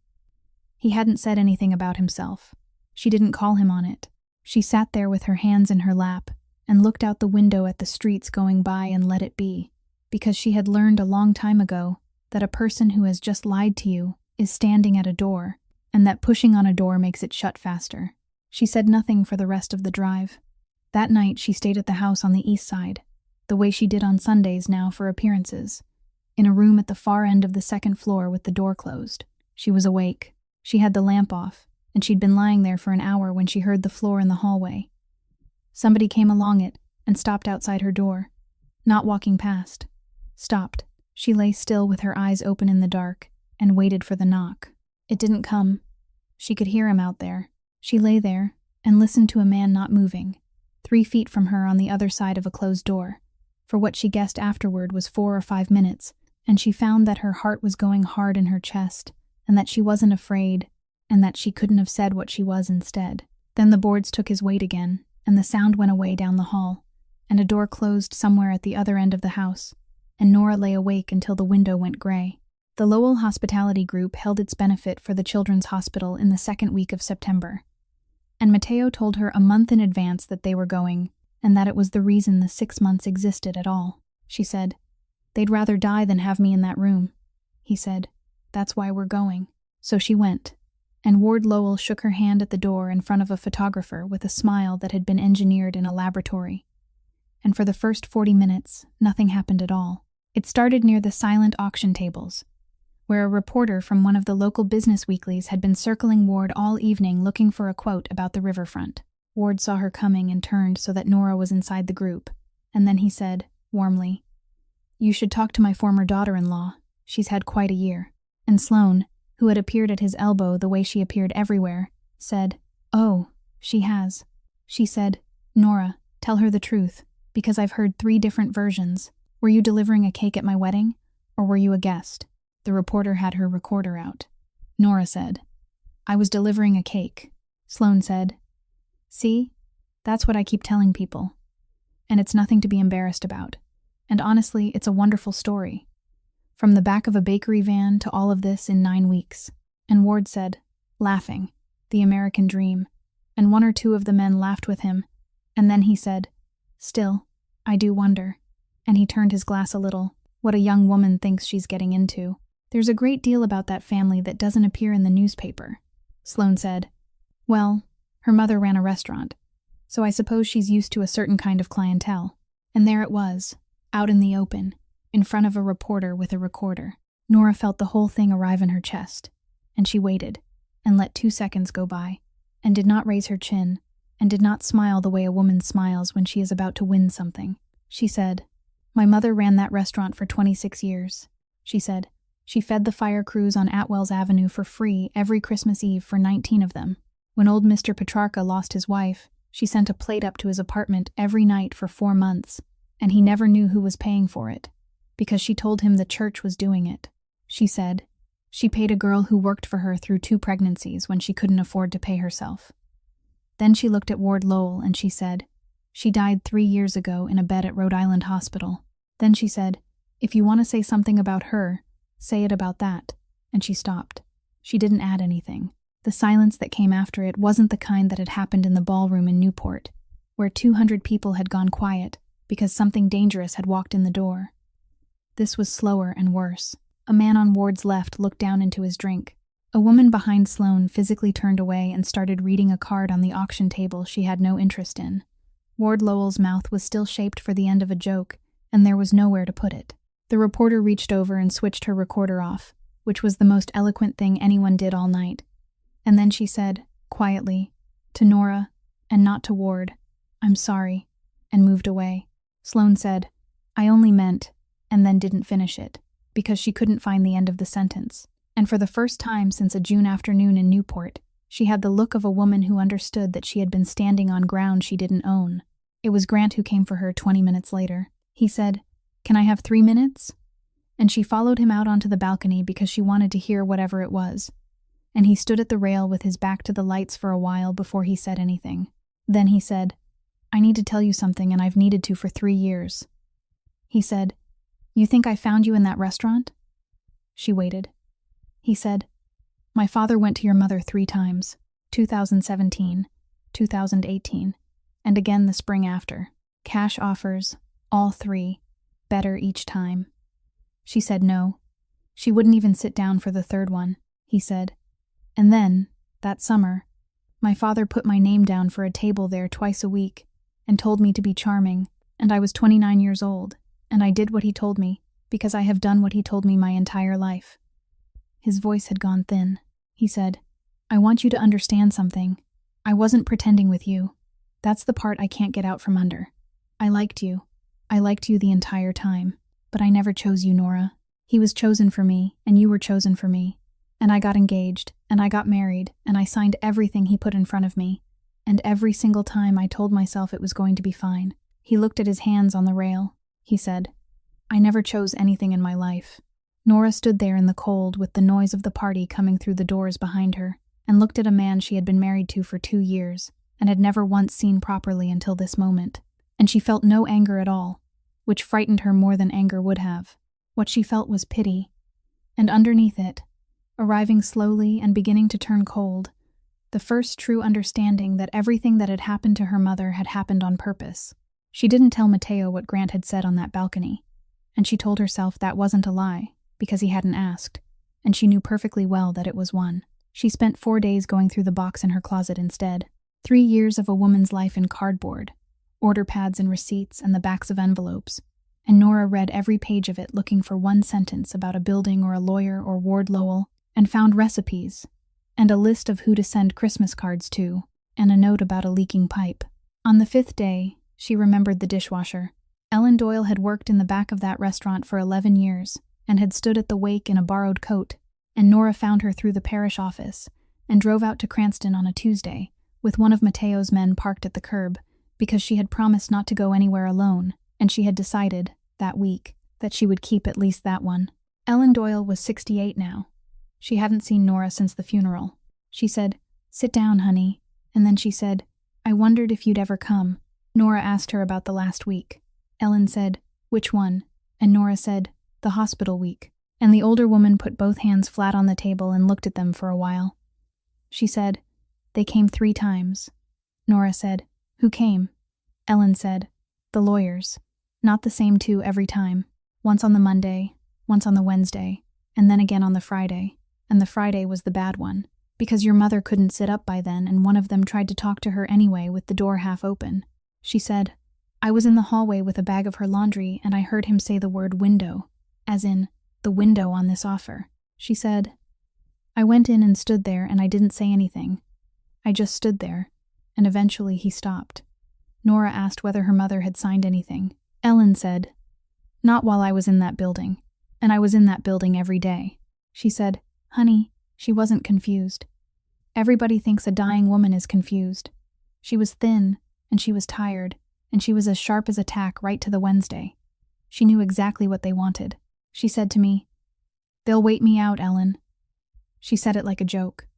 He hadn't said anything about himself. She didn't call him on it. She sat there with her hands in her lap and looked out the window at the streets going by and let it be, because she had learned a long time ago that a person who has just lied to you is standing at a door, and that pushing on a door makes it shut faster. She said nothing for the rest of the drive. That night she stayed at the house on the east side, the way she did on Sundays now for appearances, in a room at the far end of the second floor with the door closed. She was awake. She had the lamp off, and she'd been lying there for an hour when she heard the floor in the hallway. Somebody came along it and stopped outside her door. Not walking past. Stopped. She lay still with her eyes open in the dark and waited for the knock. It didn't come. She could hear him out there. She lay there and listened to a man not moving, 3 feet from her on the other side of a closed door, for what she guessed afterward was 4 or 5 minutes, and she found that her heart was going hard in her chest, and that she wasn't afraid, and that she couldn't have said what she was instead. Then the boards took his weight again, and the sound went away down the hall, and a door closed somewhere at the other end of the house, and Nora lay awake until the window went gray. The Lowell Hospitality Group held its benefit for the Children's Hospital in the second week of September, and Mateo told her a month in advance that they were going, and that it was the reason the 6 months existed at all. She said, "They'd rather die than have me in that room." He said, "That's why we're going." So she went, and Ward Lowell shook her hand at the door in front of a photographer with a smile that had been engineered in a laboratory. And for the first 40 minutes, nothing happened at all. It started near the silent auction tables, where a reporter from one of the local business weeklies had been circling Ward all evening looking for a quote about the riverfront. Ward saw her coming and turned so that Nora was inside the group, and then he said, warmly, "You should talk to my former daughter-in-law. She's had quite a year." And Sloane, who had appeared at his elbow the way she appeared everywhere, said, "Oh, she has." She said, "Nora, tell her the truth, because I've heard 3 different versions. Were you delivering a cake at my wedding, or were you a guest?" The reporter had her recorder out. Nora said, "I was delivering a cake." Sloane said, "See? That's what I keep telling people. And it's nothing to be embarrassed about. And honestly, it's a wonderful story. From the back of a bakery van to all of this in 9 weeks." And Ward said, laughing, "The American dream." And 1 or 2 of the men laughed with him. And then he said, "Still, I do wonder." And he turned his glass a little, what a young woman thinks she's getting into. "There's a great deal about that family that doesn't appear in the newspaper." Sloane said, "Well, her mother ran a restaurant, so I suppose she's used to a certain kind of clientele." And there it was, out in the open, in front of a reporter with a recorder. Nora felt the whole thing arrive in her chest, and she waited, and let 2 seconds go by, and did not raise her chin, and did not smile the way a woman smiles when she is about to win something. She said, "My mother ran that restaurant for 26 years. She said, she fed the fire crews on Atwell's Avenue for free every Christmas Eve for 19 of them. When old Mr. Petrarca lost his wife, she sent a plate up to his apartment every night for 4 months, and he never knew who was paying for it, because she told him the church was doing it. She said, she paid a girl who worked for her through 2 pregnancies when she couldn't afford to pay herself." Then she looked at Ward Lowell and she said, "She died 3 years ago in a bed at Rhode Island Hospital." Then she said, "If you want to say something about her, say it about that." And she stopped. She didn't add anything. The silence that came after it wasn't the kind that had happened in the ballroom in Newport, where 200 people had gone quiet because something dangerous had walked in the door. This was slower and worse. A man on Ward's left looked down into his drink, A woman behind Sloane physically turned away and started reading a card on the auction table she had no interest in. Ward Lowell's mouth was still shaped for the end of a joke, and there was nowhere to put it. The reporter reached over and switched her recorder off, which was the most eloquent thing anyone did all night. And then she said, quietly, to Nora, and not to Ward, "I'm sorry," and moved away. Sloane said, "I only meant," and then didn't finish it, because she couldn't find the end of the sentence. And for the first time since a June afternoon in Newport, she had the look of a woman who understood that she had been standing on ground she didn't own. It was Grant who came for her 20 minutes later. He said, "Can I have 3 minutes?" And she followed him out onto the balcony because she wanted to hear whatever it was. And he stood at the rail with his back to the lights for a while before he said anything. Then he said, "I need to tell you something, and I've needed to for 3 years." He said, "You think I found you in that restaurant?" She waited. He said, "My father went to your mother 3 times, 2017, 2018, and again the spring after. Cash offers, all 3, better each time." She said no. She wouldn't even sit down for the 3rd one, he said. "And then, that summer, my father put my name down for a table there twice a week and told me to be charming, and I was 29 years old, and I did what he told me, because I have done what he told me my entire life." His voice had gone thin. He said, "I want you to understand something. I wasn't pretending with you. That's the part I can't get out from under. I liked you. I liked you the entire time. But I never chose you, Nora. He was chosen for me, and you were chosen for me. And I got engaged, and I got married, and I signed everything he put in front of me. And every single time I told myself it was going to be fine." He looked at his hands on the rail. He said, "I never chose anything in my life." Nora stood there in the cold with the noise of the party coming through the doors behind her, and looked at a man she had been married to for 2 years, and had never once seen properly until this moment. And she felt no anger at all, which frightened her more than anger would have. What she felt was pity, and underneath it, arriving slowly and beginning to turn cold, the first true understanding that everything that had happened to her mother had happened on purpose. She didn't tell Mateo what Grant had said on that balcony, and she told herself that wasn't a lie, because he hadn't asked, and she knew perfectly well that it was one. She spent 4 days going through the box in her closet instead. 3 years of a woman's life in cardboard, order pads and receipts and the backs of envelopes, and Nora read every page of it looking for one sentence about a building or a lawyer or Ward Lowell, and found recipes, and a list of who to send Christmas cards to, and a note about a leaking pipe. On the 5th day, she remembered the dishwasher. Ellen Doyle had worked in the back of that restaurant for 11 years, and had stood at the wake in a borrowed coat, and Nora found her through the parish office, and drove out to Cranston on a Tuesday, with one of Mateo's men parked at the curb, because she had promised not to go anywhere alone, and she had decided, that week, that she would keep at least that one. Ellen Doyle was 68 now. She hadn't seen Nora since the funeral. She said, "Sit down, honey," and then she said, "I wondered if you'd ever come." Nora asked her about the last week. Ellen said, "Which one?" And Nora said, "The hospital week." And the older woman put both hands flat on the table and looked at them for a while. She said, "They came 3 times. Nora said, "Who came?" Ellen said, "The lawyers. Not the same 2 every time. Once on the Monday, once on the Wednesday, and then again on the Friday. And the Friday was the bad one, because your mother couldn't sit up by then, and one of them tried to talk to her anyway with the door half open." She said, "I was in the hallway with a bag of her laundry, and I heard him say the word window, as in, the window on this offer." She said, "I went in and stood there, and I didn't say anything. I just stood there, and eventually he stopped." Nora asked whether her mother had signed anything. Ellen said, "Not while I was in that building, and I was in that building every day." She said, "Honey," she wasn't confused. Everybody thinks a dying woman is confused. She was thin, and she was tired, and she was as sharp as a tack right to the Wednesday. She knew exactly what they wanted. She said to me, "They'll wait me out, Ellen." She said it like a joke.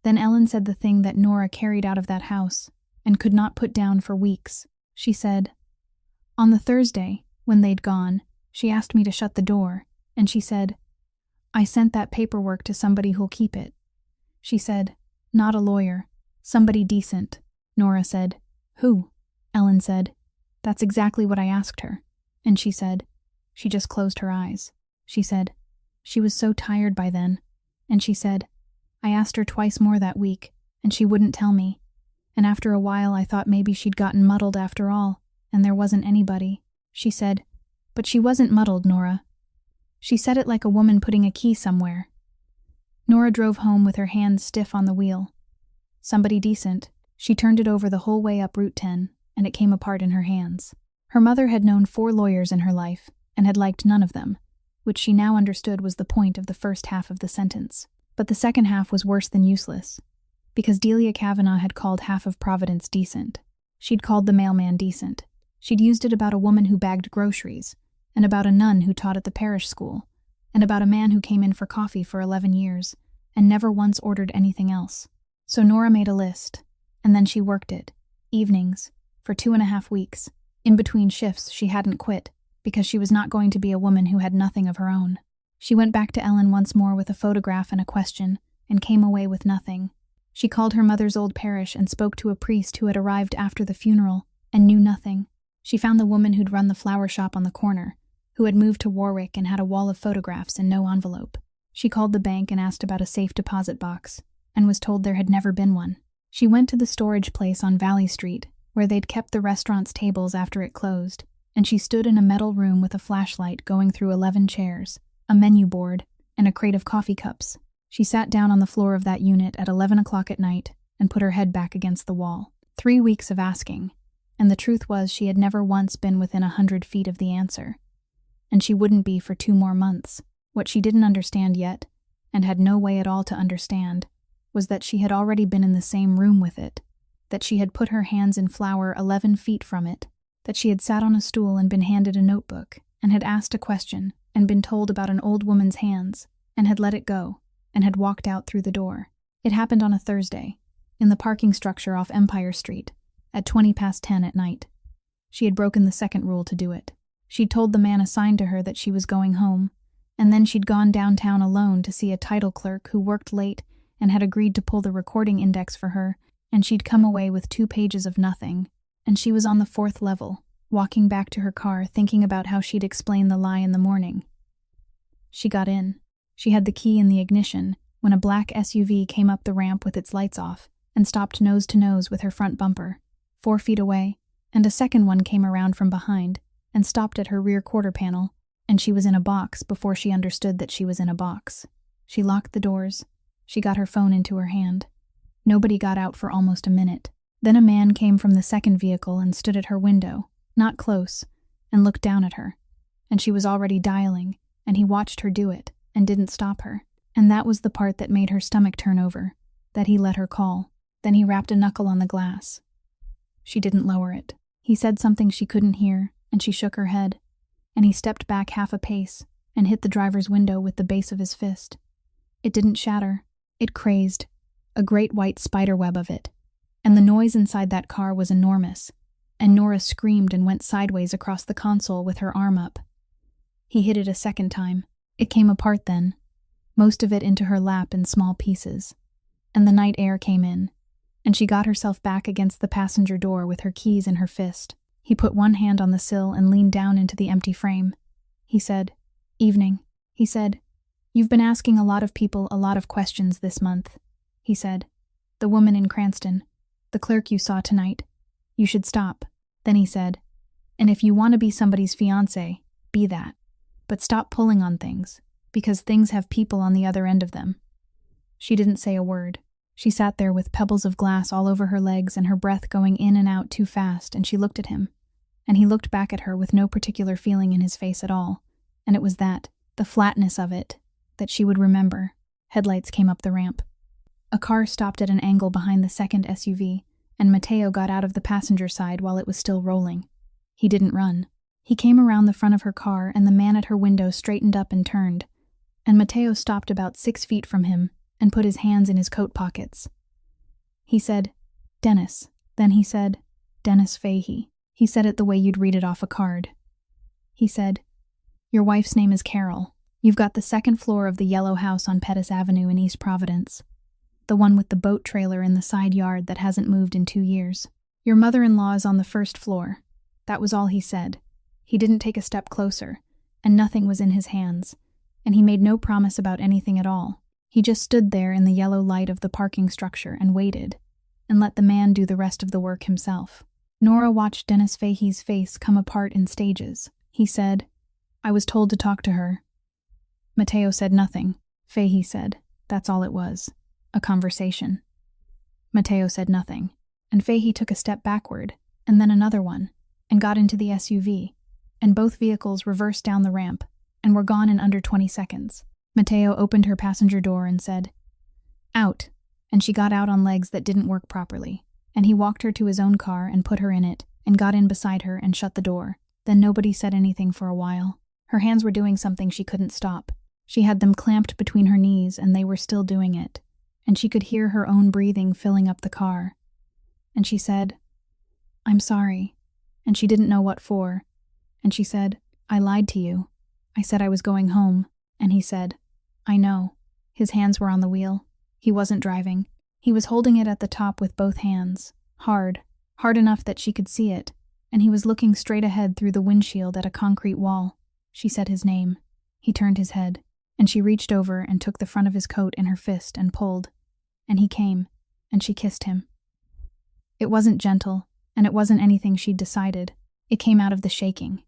Then Ellen said the thing that Nora carried out of that house, and could not put down for weeks. She said, "On the Thursday, when they'd gone, she asked me to shut the door, and she said, 'I sent that paperwork to somebody who'll keep it.' She said, 'Not a lawyer, somebody decent.' Nora said, 'Who?' Ellen said, 'That's exactly what I asked her.' And she said, she just closed her eyes. She said, she was so tired by then. And she said, I asked her twice more that week, and she wouldn't tell me. And after a while I thought maybe she'd gotten muddled after all, and there wasn't anybody. She said, but she wasn't muddled, Nora. She said it like a woman putting a key somewhere. Nora drove home with her hands stiff on the wheel. Somebody decent. She turned it over the whole way up Route 10, and it came apart in her hands. Her mother had known 4 lawyers in her life, and had liked none of them, which she now understood was the point of the first half of the sentence. But the second half was worse than useless, because Delia Kavanaugh had called half of Providence decent. She'd called the mailman decent. She'd used it about a woman who bagged groceries, and about a nun who taught at the parish school, and about a man who came in for coffee for 11 years, and never once ordered anything else. So Nora made a list, and then she worked it, evenings, for 2.5 weeks. In between shifts, she hadn't quit, because she was not going to be a woman who had nothing of her own. She went back to Ellen once more with a photograph and a question, and came away with nothing. She called her mother's old parish and spoke to a priest who had arrived after the funeral, and knew nothing. She found the woman who'd run the flower shop on the corner, who had moved to Warwick and had a wall of photographs and no envelope. She called the bank and asked about a safe deposit box, and was told there had never been one. She went to the storage place on Valley Street, where they'd kept the restaurant's tables after it closed, and she stood in a metal room with a flashlight going through 11 chairs, a menu board, and a crate of coffee cups. She sat down on the floor of that unit at 11 o'clock at night and put her head back against the wall. 3 weeks of asking, and the truth was she had never once been within 100 feet of the answer. And she wouldn't be for 2 more months. What she didn't understand yet, and had no way at all to understand, was that she had already been in the same room with it, that she had put her hands in flour 11 feet from it, that she had sat on a stool and been handed a notebook, and had asked a question, and been told about an old woman's hands, and had let it go, and had walked out through the door. It happened on a Thursday, in the parking structure off Empire Street, at 10:20 at night. She had broken the second rule to do it. She'd told the man assigned to her that she was going home, and then she'd gone downtown alone to see a title clerk who worked late and had agreed to pull the recording index for her, and she'd come away with 2 pages of nothing, and she was on the 4th level, walking back to her car thinking about how she'd explain the lie in the morning. She got in. She had the key in the ignition when a black SUV came up the ramp with its lights off and stopped nose to nose with her front bumper, 4 feet away, and a second one came around from behind and stopped at her rear quarter panel, and she was in a box before she understood that she was in a box. She locked the doors. She got her phone into her hand. Nobody got out for almost a minute. Then a man came from the second vehicle and stood at her window, not close, and looked down at her. And she was already dialing, and he watched her do it, and didn't stop her. And that was the part that made her stomach turn over, that he let her call. Then he rapped a knuckle on the glass. She didn't lower it. He said something she couldn't hear, and she shook her head. And he stepped back half a pace and hit the driver's window with the base of his fist. It didn't shatter. It crazed, a great white spiderweb of it. And the noise inside that car was enormous, and Nora screamed and went sideways across the console with her arm up. He hit it a second time. It came apart then, most of it into her lap in small pieces. And the night air came in, and she got herself back against the passenger door with her keys in her fist. He put one hand on the sill and leaned down into the empty frame. He said, "Evening." He said, "You've been asking a lot of people a lot of questions this month." He said, "The woman in Cranston, the clerk you saw tonight. You should stop." Then he said, "And if you want to be somebody's fiancé, be that. But stop pulling on things, because things have people on the other end of them." She didn't say a word. She sat there with pebbles of glass all over her legs and her breath going in and out too fast, and she looked at him. And he looked back at her with no particular feeling in his face at all. And it was that, the flatness of it, that she would remember. Headlights came up the ramp. A car stopped at an angle behind the second SUV, and Mateo got out of the passenger side while it was still rolling. He didn't run. He came around the front of her car, and the man at her window straightened up and turned, and Mateo stopped about 6 feet from him and put his hands in his coat pockets. He said, "Dennis." Then he said, "Dennis Fahey." He said it the way you'd read it off a card. He said, "Your wife's name is Carol. You've got the second floor of the yellow house on Pettis Avenue in East Providence, the one with the boat trailer in the side yard that hasn't moved in 2 years. Your mother-in-law is on the first floor." That was all he said. He didn't take a step closer, and nothing was in his hands, and he made no promise about anything at all. He just stood there in the yellow light of the parking structure and waited, and let the man do the rest of the work himself. Nora watched Dennis Fahey's face come apart in stages. He said, "I was told to talk to her." Mateo said nothing. Fahey said, "That's all it was. A conversation." Mateo said nothing, and Fahey took a step backward, and then another one, and got into the SUV, and both vehicles reversed down the ramp, and were gone in under 20 seconds. Mateo opened her passenger door and said, "Out," and she got out on legs that didn't work properly, and he walked her to his own car and put her in it, and got in beside her and shut the door. Then nobody said anything for a while. Her hands were doing something she couldn't stop. She had them clamped between her knees, and they were still doing it, and she could hear her own breathing filling up the car. And she said, "I'm sorry," and she didn't know what for. And she said, "I lied to you. I said I was going home." And he said, "I know." His hands were on the wheel. He wasn't driving. He was holding it at the top with both hands, hard enough that she could see it, and he was looking straight ahead through the windshield at a concrete wall. She said his name. He turned his head, and she reached over and took the front of his coat in her fist and pulled. And he came, and she kissed him. It wasn't gentle, and it wasn't anything she'd decided. It came out of the shaking.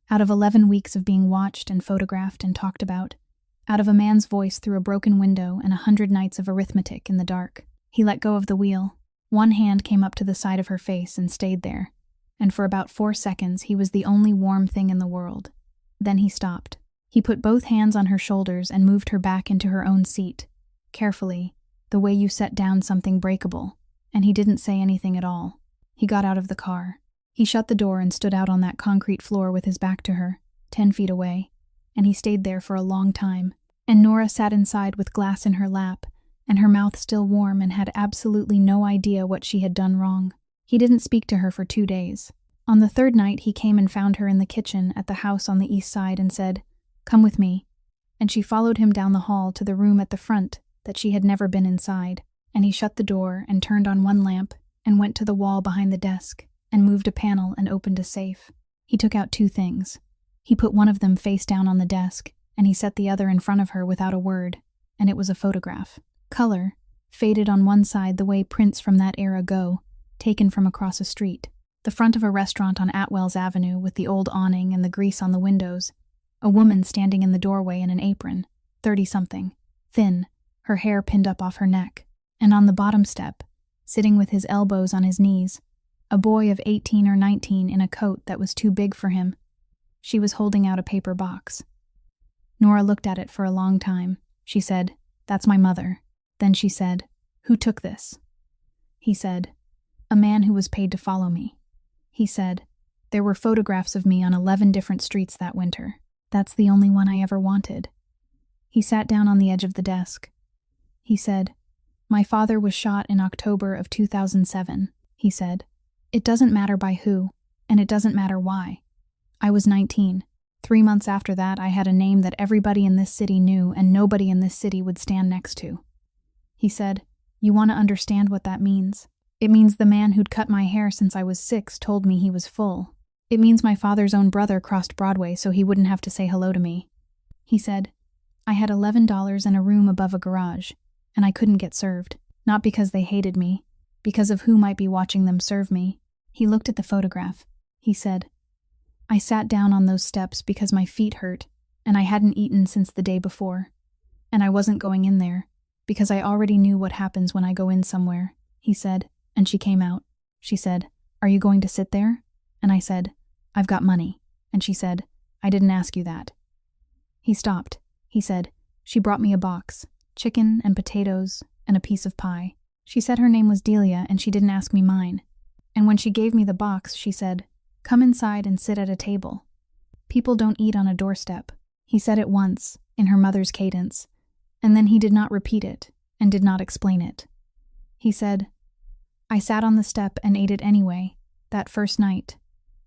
Out of 11 weeks of being watched and photographed and talked about. Out of a man's voice through a broken window and 100 nights of arithmetic in the dark. He let go of the wheel. One hand came up to the side of her face and stayed there. And for about 4 seconds, he was the only warm thing in the world. Then he stopped. He put both hands on her shoulders and moved her back into her own seat. Carefully, the way you set down something breakable. And he didn't say anything at all. He got out of the car. He shut the door and stood out on that concrete floor with his back to her, 10 feet away. And he stayed there for a long time. And Nora sat inside with glass in her lap, and her mouth still warm, and had absolutely no idea what she had done wrong. He didn't speak to her for 2 days. On the 3rd night, he came and found her in the kitchen at the house on the east side and said, "Come with me." And she followed him down the hall to the room at the front that she had never been inside. And he shut the door and turned on one lamp and went to the wall behind the desk and moved a panel and opened a safe. He took out 2 things. He put one of them face down on the desk, and he set the other in front of her without a word, and it was a photograph. Color, faded on one side the way prints from that era go, taken from across a street. The front of a restaurant on Atwell's Avenue with the old awning and the grease on the windows. A woman standing in the doorway in an apron, 30-something, thin, her hair pinned up off her neck. And on the bottom step, sitting with his elbows on his knees, a boy of 18 or 19 in a coat that was too big for him. She was holding out a paper box. Nora looked at it for a long time. She said, "That's my mother." Then she said, "Who took this?" He said, "A man who was paid to follow me." He said, "There were photographs of me on 11 different streets that winter. That's the only one I ever wanted." He sat down on the edge of the desk. He said, "My father was shot in October of 2007, he said. "It doesn't matter by who, and it doesn't matter why. I was 19. 3 months after that, I had a name that everybody in this city knew and nobody in this city would stand next to." He said, "You want to understand what that means? It means the man who'd cut my hair since I was 6 told me he was full. It means my father's own brother crossed Broadway so he wouldn't have to say hello to me." He said, "I had $11 and a room above a garage, and I couldn't get served. Not because they hated me, because of who might be watching them serve me." He looked at the photograph. He said, "I sat down on those steps because my feet hurt, and I hadn't eaten since the day before. And I wasn't going in there, because I already knew what happens when I go in somewhere," he said, and she came out. She said, "Are you going to sit there?" And I said, "I've got money." And she said, "I didn't ask you that." He stopped. He said, "She brought me a box, chicken and potatoes and a piece of pie. She said her name was Delia and she didn't ask me mine. And when she gave me the box, she said, 'Come inside and sit at a table. People don't eat on a doorstep.'" He said it once, in her mother's cadence, and then he did not repeat it and did not explain it. He said, "I sat on the step and ate it anyway, that first night,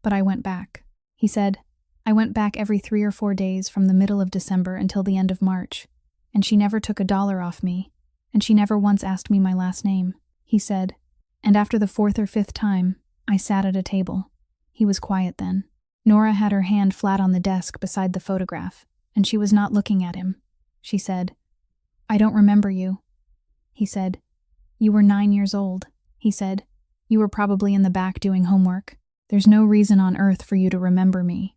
but I went back." He said, "I went back every 3 or 4 days from the middle of December until the end of March, and she never took $1 off me, and she never once asked me my last name." He said, "And after the 4th or 5th time, I sat at a table." He was quiet then. Nora had her hand flat on the desk beside the photograph, and she was not looking at him. She said, I don't remember you, he said. You were 9 years old, he said. You were probably in the back doing homework. There's no reason on earth for you to remember me,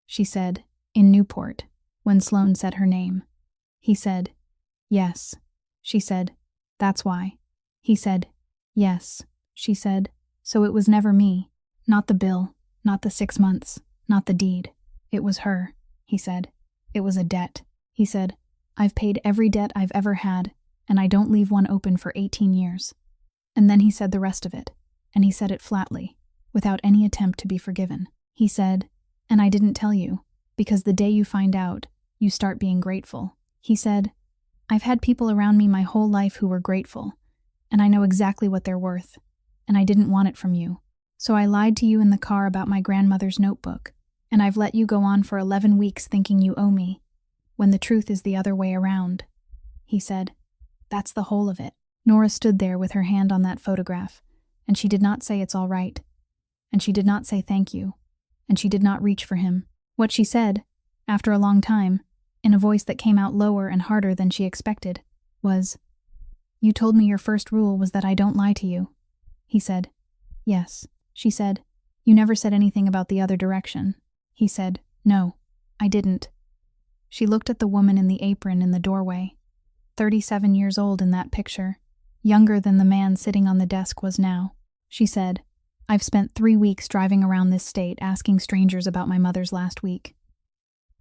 she said, in Newport, when Sloane said her name. He said, yes, she said. That's why. He said, yes, she said. So it was never me. Not the bill, not the 6 months, not the deed. It was her, he said. It was a debt. He said, I've paid every debt I've ever had, and I don't leave one open for 18 years. And then he said the rest of it, and he said it flatly, without any attempt to be forgiven. He said, and I didn't tell you, because the day you find out, you start being grateful. He said, I've had people around me my whole life who were grateful, and I know exactly what they're worth, and I didn't want it from you. So I lied to you in the car about my grandmother's notebook, and I've let you go on for 11 weeks thinking you owe me, when the truth is the other way around. He said, that's the whole of it. Nora stood there with her hand on that photograph, and she did not say it's all right, and she did not say thank you, and she did not reach for him. What she said, after a long time, in a voice that came out lower and harder than she expected, was, you told me your first rule was that I don't lie to you. He said, yes, she said. You never said anything about the other direction. He said, no, I didn't. She looked at the woman in the apron in the doorway, 37 years old in that picture, younger than the man sitting on the desk was now. She said, I've spent 3 weeks driving around this state asking strangers about my mother's last week.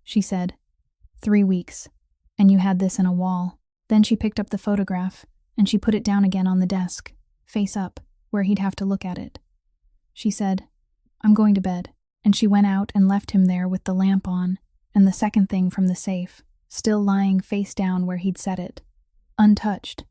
She said, 3 weeks, and you had this in a wall. Then she picked up the photograph, and she put it down again on the desk, face up, where he'd have to look at it. She said, I'm going to bed, and she went out and left him there with the lamp on, and the second thing from the safe, still lying face down where he'd set it, untouched.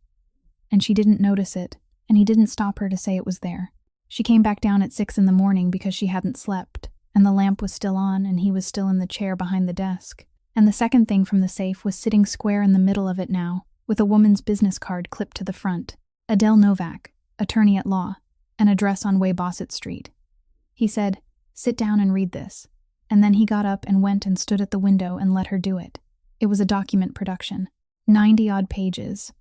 And she didn't notice it, and he didn't stop her to say it was there. She came back down at 6 in the morning because she hadn't slept, and the lamp was still on and he was still in the chair behind the desk. And the second thing from the safe was sitting square in the middle of it now, with a woman's business card clipped to the front. Adele Novak, attorney at law, an address on Weybosset Street. He said, sit down and read this. And then he got up and went and stood at the window and let her do it. It was a document production, 90-odd pages.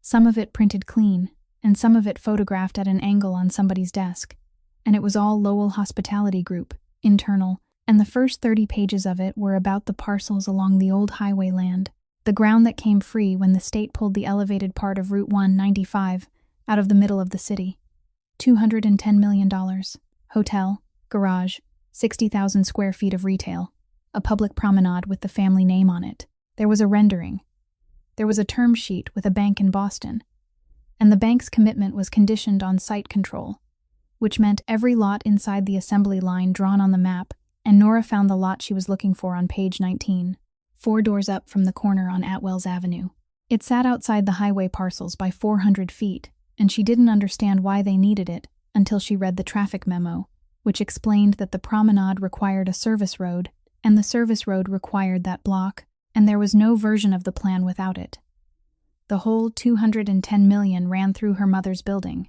Some of it printed clean, and some of it photographed at an angle on somebody's desk. And it was all Lowell Hospitality Group, internal, and the first 30 pages of it were about the parcels along the old highway land, the ground that came free when the state pulled the elevated part of Route 195 out of the middle of the city. $210 million. Hotel, garage, 60,000 square feet of retail, a public promenade with the family name on it. There was a rendering. There was a term sheet with a bank in Boston. And the bank's commitment was conditioned on site control, which meant every lot inside the assembly line drawn on the map, and Nora found the lot she was looking for on page 19, 4 doors up from the corner on Atwells Avenue. It sat outside the highway parcels by 400 feet, and she didn't understand why they needed it until she read the traffic memo, which explained that the promenade required a service road, and the service road required that block, and there was no version of the plan without it. The whole $210 million ran through her mother's building,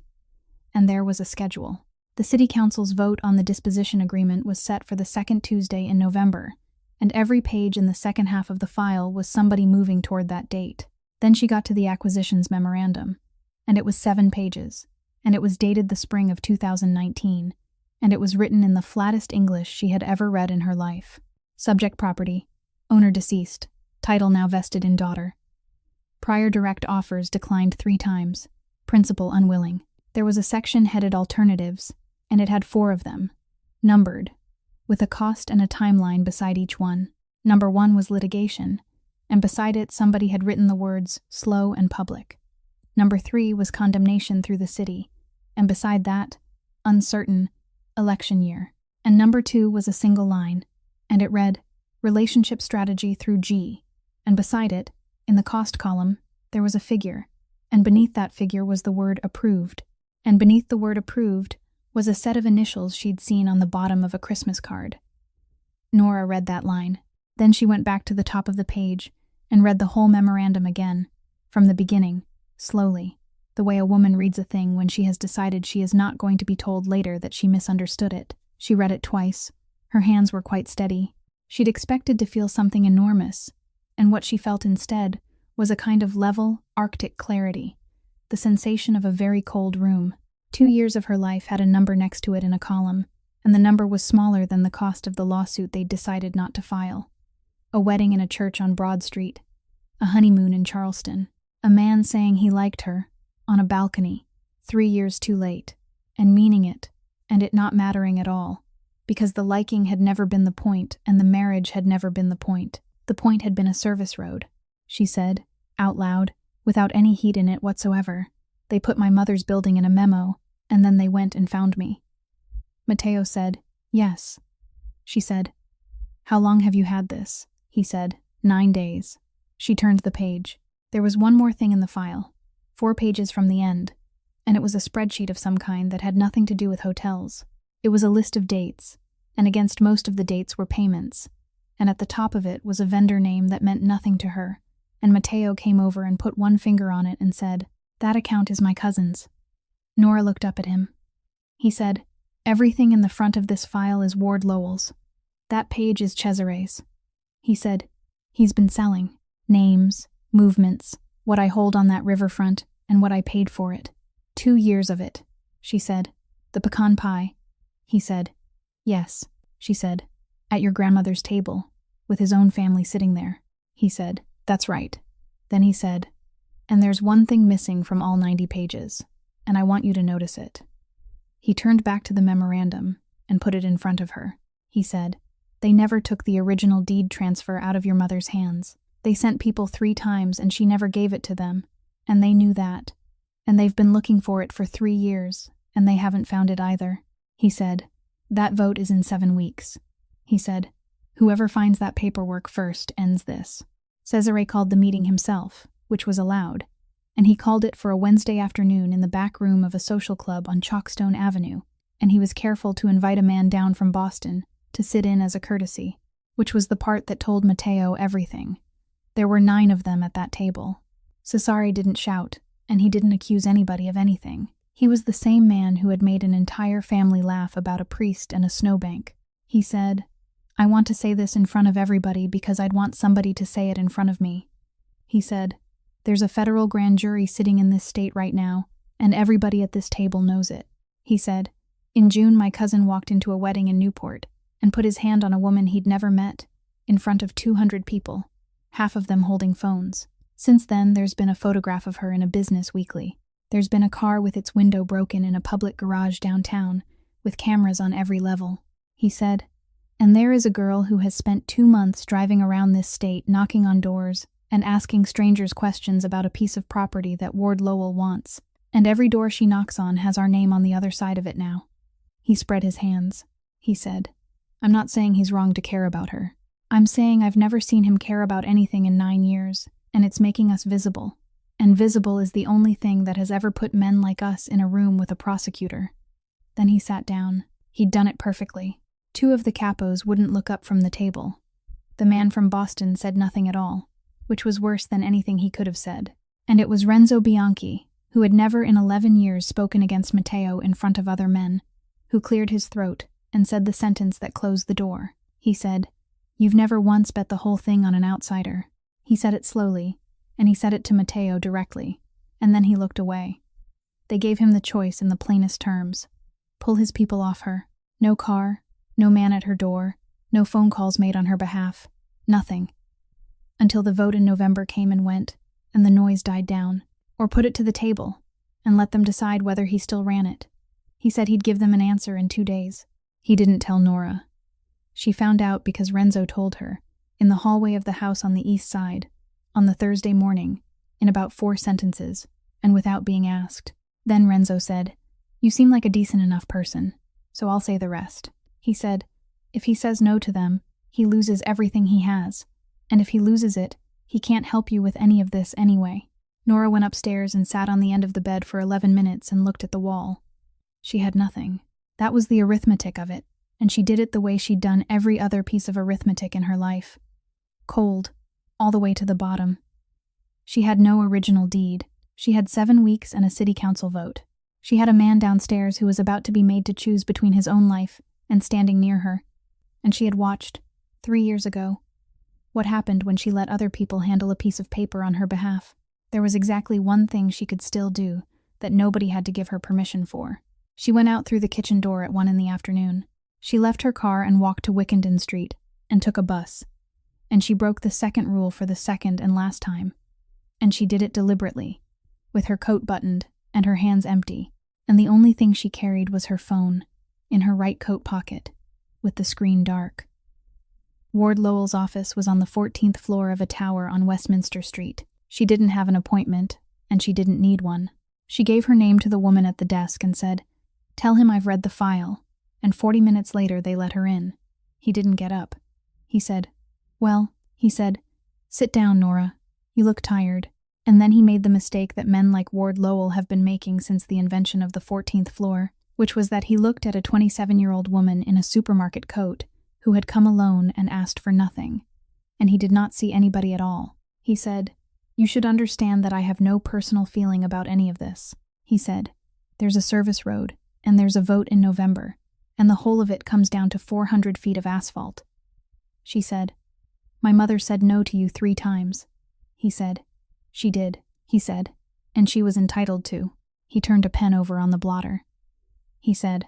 and there was a schedule. The city council's vote on the disposition agreement was set for the second Tuesday in November, and every page in the second half of the file was somebody moving toward that date. Then she got to the acquisitions memorandum, and it was 7 pages, and it was dated the spring of 2019, and it was written in the flattest English she had ever read in her life. Subject property, owner deceased, title now vested in daughter. Prior direct offers declined 3 times, principal unwilling. There was a section headed alternatives, and it had 4 of them, numbered, with a cost and a timeline beside each one. Number 1 was litigation, and beside it somebody had written the words slow and public. Number 3 was condemnation through the city, and beside that, uncertain, election year. And number 2 was a single line, and it read, relationship strategy through G, and beside it, in the cost column, there was a figure, and beneath that figure was the word approved, and beneath the word approved was a set of initials she'd seen on the bottom of a Christmas card. Nora read that line. Then she went back to the top of the page and read the whole memorandum again, from the beginning, slowly, the way a woman reads a thing when she has decided she is not going to be told later that she misunderstood it. She read it twice. Her hands were quite steady. She'd expected to feel something enormous, and what she felt instead was a kind of level, Arctic clarity, the sensation of a very cold room. 2 years of her life had a number next to it in a column, and the number was smaller than the cost of the lawsuit they'd decided not to file. A wedding in a church on Broad Street, a honeymoon in Charleston, a man saying he liked her, on a balcony, 3 years too late, and meaning it, and it not mattering at all, because the liking had never been the point and the marriage had never been the point. The point had been a service road, she said, out loud, without any heat in it whatsoever. They put my mother's building in a memo, and then they went and found me. Mateo said, yes. She said, how long have you had this? He said, 9 days. She turned the page. There was one more thing in the file, 4 pages from the end, and it was a spreadsheet of some kind that had nothing to do with hotels. It was a list of dates, and against most of the dates were payments, and at the top of it was a vendor name that meant nothing to her, and Mateo came over and put one finger on it and said, that account is my cousin's. Nora looked up at him. He said, everything in the front of this file is Ward Lowell's. That page is Cesare's. He said, he's been selling. Names, movements, what I hold on that riverfront, and what I paid for it. 2 years of it, she said. The pecan pie. He said, yes, she said. At your grandmother's table, with his own family sitting there. He said, that's right. Then he said, and there's one thing missing from all 90 pages, and I want you to notice it. He turned back to the memorandum and put it in front of her. He said, they never took the original deed transfer out of your mother's hands. They sent people 3 times and she never gave it to them, and they knew that. And they've been looking for it for 3 years, and they haven't found it either. He said, that vote is in 7 weeks. He said, whoever finds that paperwork first ends this. Cesare called the meeting himself, which was allowed, and he called it for a Wednesday afternoon in the back room of a social club on Chalkstone Avenue, and he was careful to invite a man down from Boston to sit in as a courtesy, which was the part that told Mateo everything. There were 9 of them at that table. Cesare didn't shout, and he didn't accuse anybody of anything. He was the same man who had made an entire family laugh about a priest and a snowbank. He said, I want to say this in front of everybody because I'd want somebody to say it in front of me. He said, there's a federal grand jury sitting in this state right now, and everybody at this table knows it. He said, in June my cousin walked into a wedding in Newport and put his hand on a woman he'd never met, in front of 200 people, half of them holding phones. Since then, there's been a photograph of her in a business weekly. There's been a car with its window broken in a public garage downtown, with cameras on every level. He said, and there is a girl who has spent 2 months driving around this state knocking on doors and asking strangers questions about a piece of property that Ward Lowell wants, and every door she knocks on has our name on the other side of it now. He spread his hands. He said, I'm not saying he's wrong to care about her. I'm saying I've never seen him care about anything in 9 years, and it's making us visible. And visible is the only thing that has ever put men like us in a room with a prosecutor. Then he sat down. He'd done it perfectly. 2 of the capos wouldn't look up from the table. The man from Boston said nothing at all, which was worse than anything he could have said. And it was Renzo Bianchi, who had never in 11 years spoken against Mateo in front of other men, who cleared his throat and said the sentence that closed the door. He said, you've never once bet the whole thing on an outsider. He said it slowly, and he said it to Mateo directly, and then he looked away. They gave him the choice in the plainest terms. Pull his people off her. No car, no man at her door, no phone calls made on her behalf. Nothing. Until the vote in November came and went, and the noise died down. Or put it to the table, and let them decide whether he still ran it. He said he'd give them an answer in 2 days. He didn't tell Nora. She found out because Renzo told her, in the hallway of the house on the east side, on the Thursday morning, in about 4 sentences, and without being asked. Then Renzo said, you seem like a decent enough person, so I'll say the rest. He said, if he says no to them, he loses everything he has, and if he loses it, he can't help you with any of this anyway. Nora went upstairs and sat on the end of the bed for 11 minutes and looked at the wall. She had nothing. That was the arithmetic of it, and she did it the way she'd done every other piece of arithmetic in her life. Cold, all the way to the bottom. She had no original deed. She had 7 weeks and a city council vote. She had a man downstairs who was about to be made to choose between his own life and standing near her, and she had watched, 3 years ago, What happened when she let other people handle a piece of paper on her behalf? There was exactly one thing she could still do that nobody had to give her permission for. She went out through the kitchen door at 1 in the afternoon. She left her car and walked to Wickenden Street and took a bus. And she broke the second rule for the second and last time. And she did it deliberately, with her coat buttoned and her hands empty, and the only thing she carried was her phone, in her right coat pocket, with the screen dark. Ward Lowell's office was on the 14th floor of a tower on Westminster Street. She didn't have an appointment, and she didn't need one. She gave her name to the woman at the desk and said, "Tell him I've read the file," and 40 minutes later they let her in. He didn't get up. He said, "Well," he said, "sit down, Nora. You look tired." And then he made the mistake that men like Ward Lowell have been making since the invention of the 14th floor, which was that he looked at a 27-year-old woman in a supermarket coat who had come alone and asked for nothing. And he did not see anybody at all. He said, "You should understand that I have no personal feeling about any of this." He said, "There's a service road, and there's a vote in November, and the whole of it comes down to 400 feet of asphalt." She said, "My mother said no to you 3 times. He said, "She did," he said, "and she was entitled to." He turned a pen over on the blotter. He said,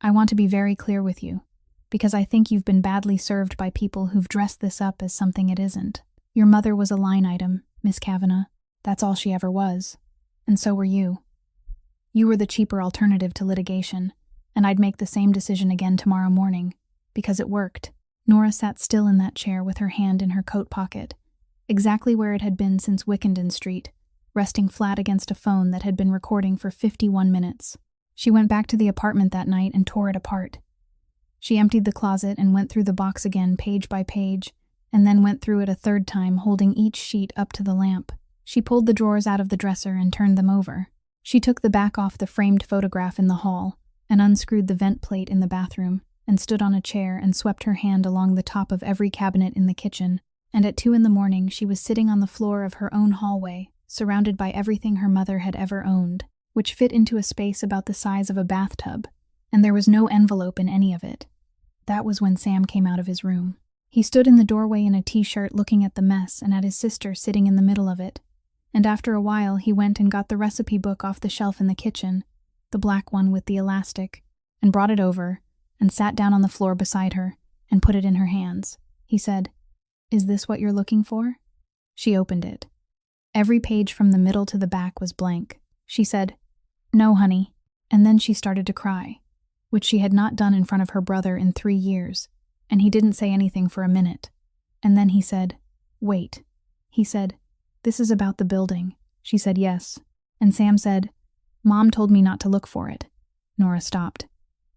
"I want to be very clear with you, because I think you've been badly served by people who've dressed this up as something it isn't. Your mother was a line item, Miss Kavanagh. That's all she ever was. And so were you. You were the cheaper alternative to litigation, and I'd make the same decision again tomorrow morning, because it worked." Nora sat still in that chair with her hand in her coat pocket, exactly where it had been since Wickenden Street, resting flat against a phone that had been recording for 51 minutes. She went back to the apartment that night and tore it apart. She emptied the closet and went through the box again page by page, and then went through it a third time, holding each sheet up to the lamp. She pulled the drawers out of the dresser and turned them over. She took the back off the framed photograph in the hall and unscrewed the vent plate in the bathroom and stood on a chair and swept her hand along the top of every cabinet in the kitchen. And at 2 in the morning she was sitting on the floor of her own hallway, surrounded by everything her mother had ever owned, which fit into a space about the size of a bathtub, and there was no envelope in any of it. That was when Sam came out of his room. He stood in the doorway in a t-shirt looking at the mess and at his sister sitting in the middle of it, and after a while he went and got the recipe book off the shelf in the kitchen, the black one with the elastic, and brought it over, and sat down on the floor beside her, and put it in her hands. He said, "Is this what you're looking for?" She opened it. Every page from the middle to the back was blank. She said, "No, honey," and then she started to cry, which she had not done in front of her brother in 3 years, and he didn't say anything for a minute. And then he said, "Wait." He said, "This is about the building." She said, "Yes." And Sam said, "Mom told me not to look for it." Nora stopped.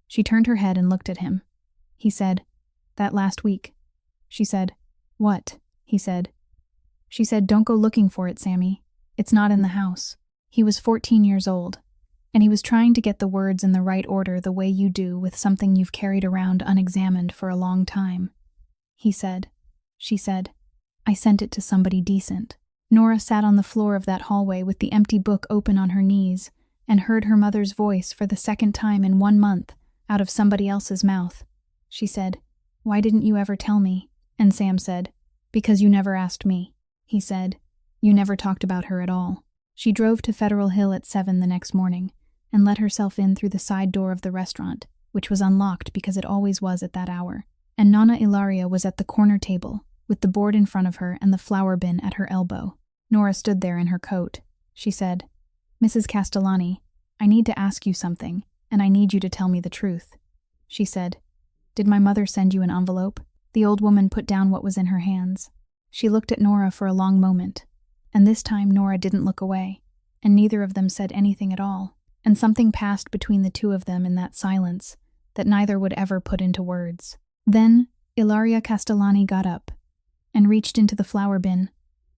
She turned her head and looked at him. He said, "That last week." She said, "What?" He said. She said, "Don't go looking for it, Sammy. It's not in the house." He was 14 years old, and he was trying to get the words in the right order the way you do with something you've carried around unexamined for a long time. He said, she said, "I sent it to somebody decent." Nora sat on the floor of that hallway with the empty book open on her knees and heard her mother's voice for the second time in 1 month out of somebody else's mouth. She said, "Why didn't you ever tell me?" And Sam said, "Because you never asked me." He said, "You never talked about her at all." She drove to Federal Hill at 7 the next morning and let herself in through the side door of the restaurant, which was unlocked because it always was at that hour. And Nonna Ilaria was at the corner table, with the board in front of her and the flour bin at her elbow. Nora stood there in her coat. She said, "Mrs. Castellani, I need to ask you something, and I need you to tell me the truth." She said, "Did my mother send you an envelope?" The old woman put down what was in her hands. She looked at Nora for a long moment, and this time Nora didn't look away, and neither of them said anything at all, and something passed between the two of them in that silence that neither would ever put into words. Then Ilaria Castellani got up and reached into the flour bin,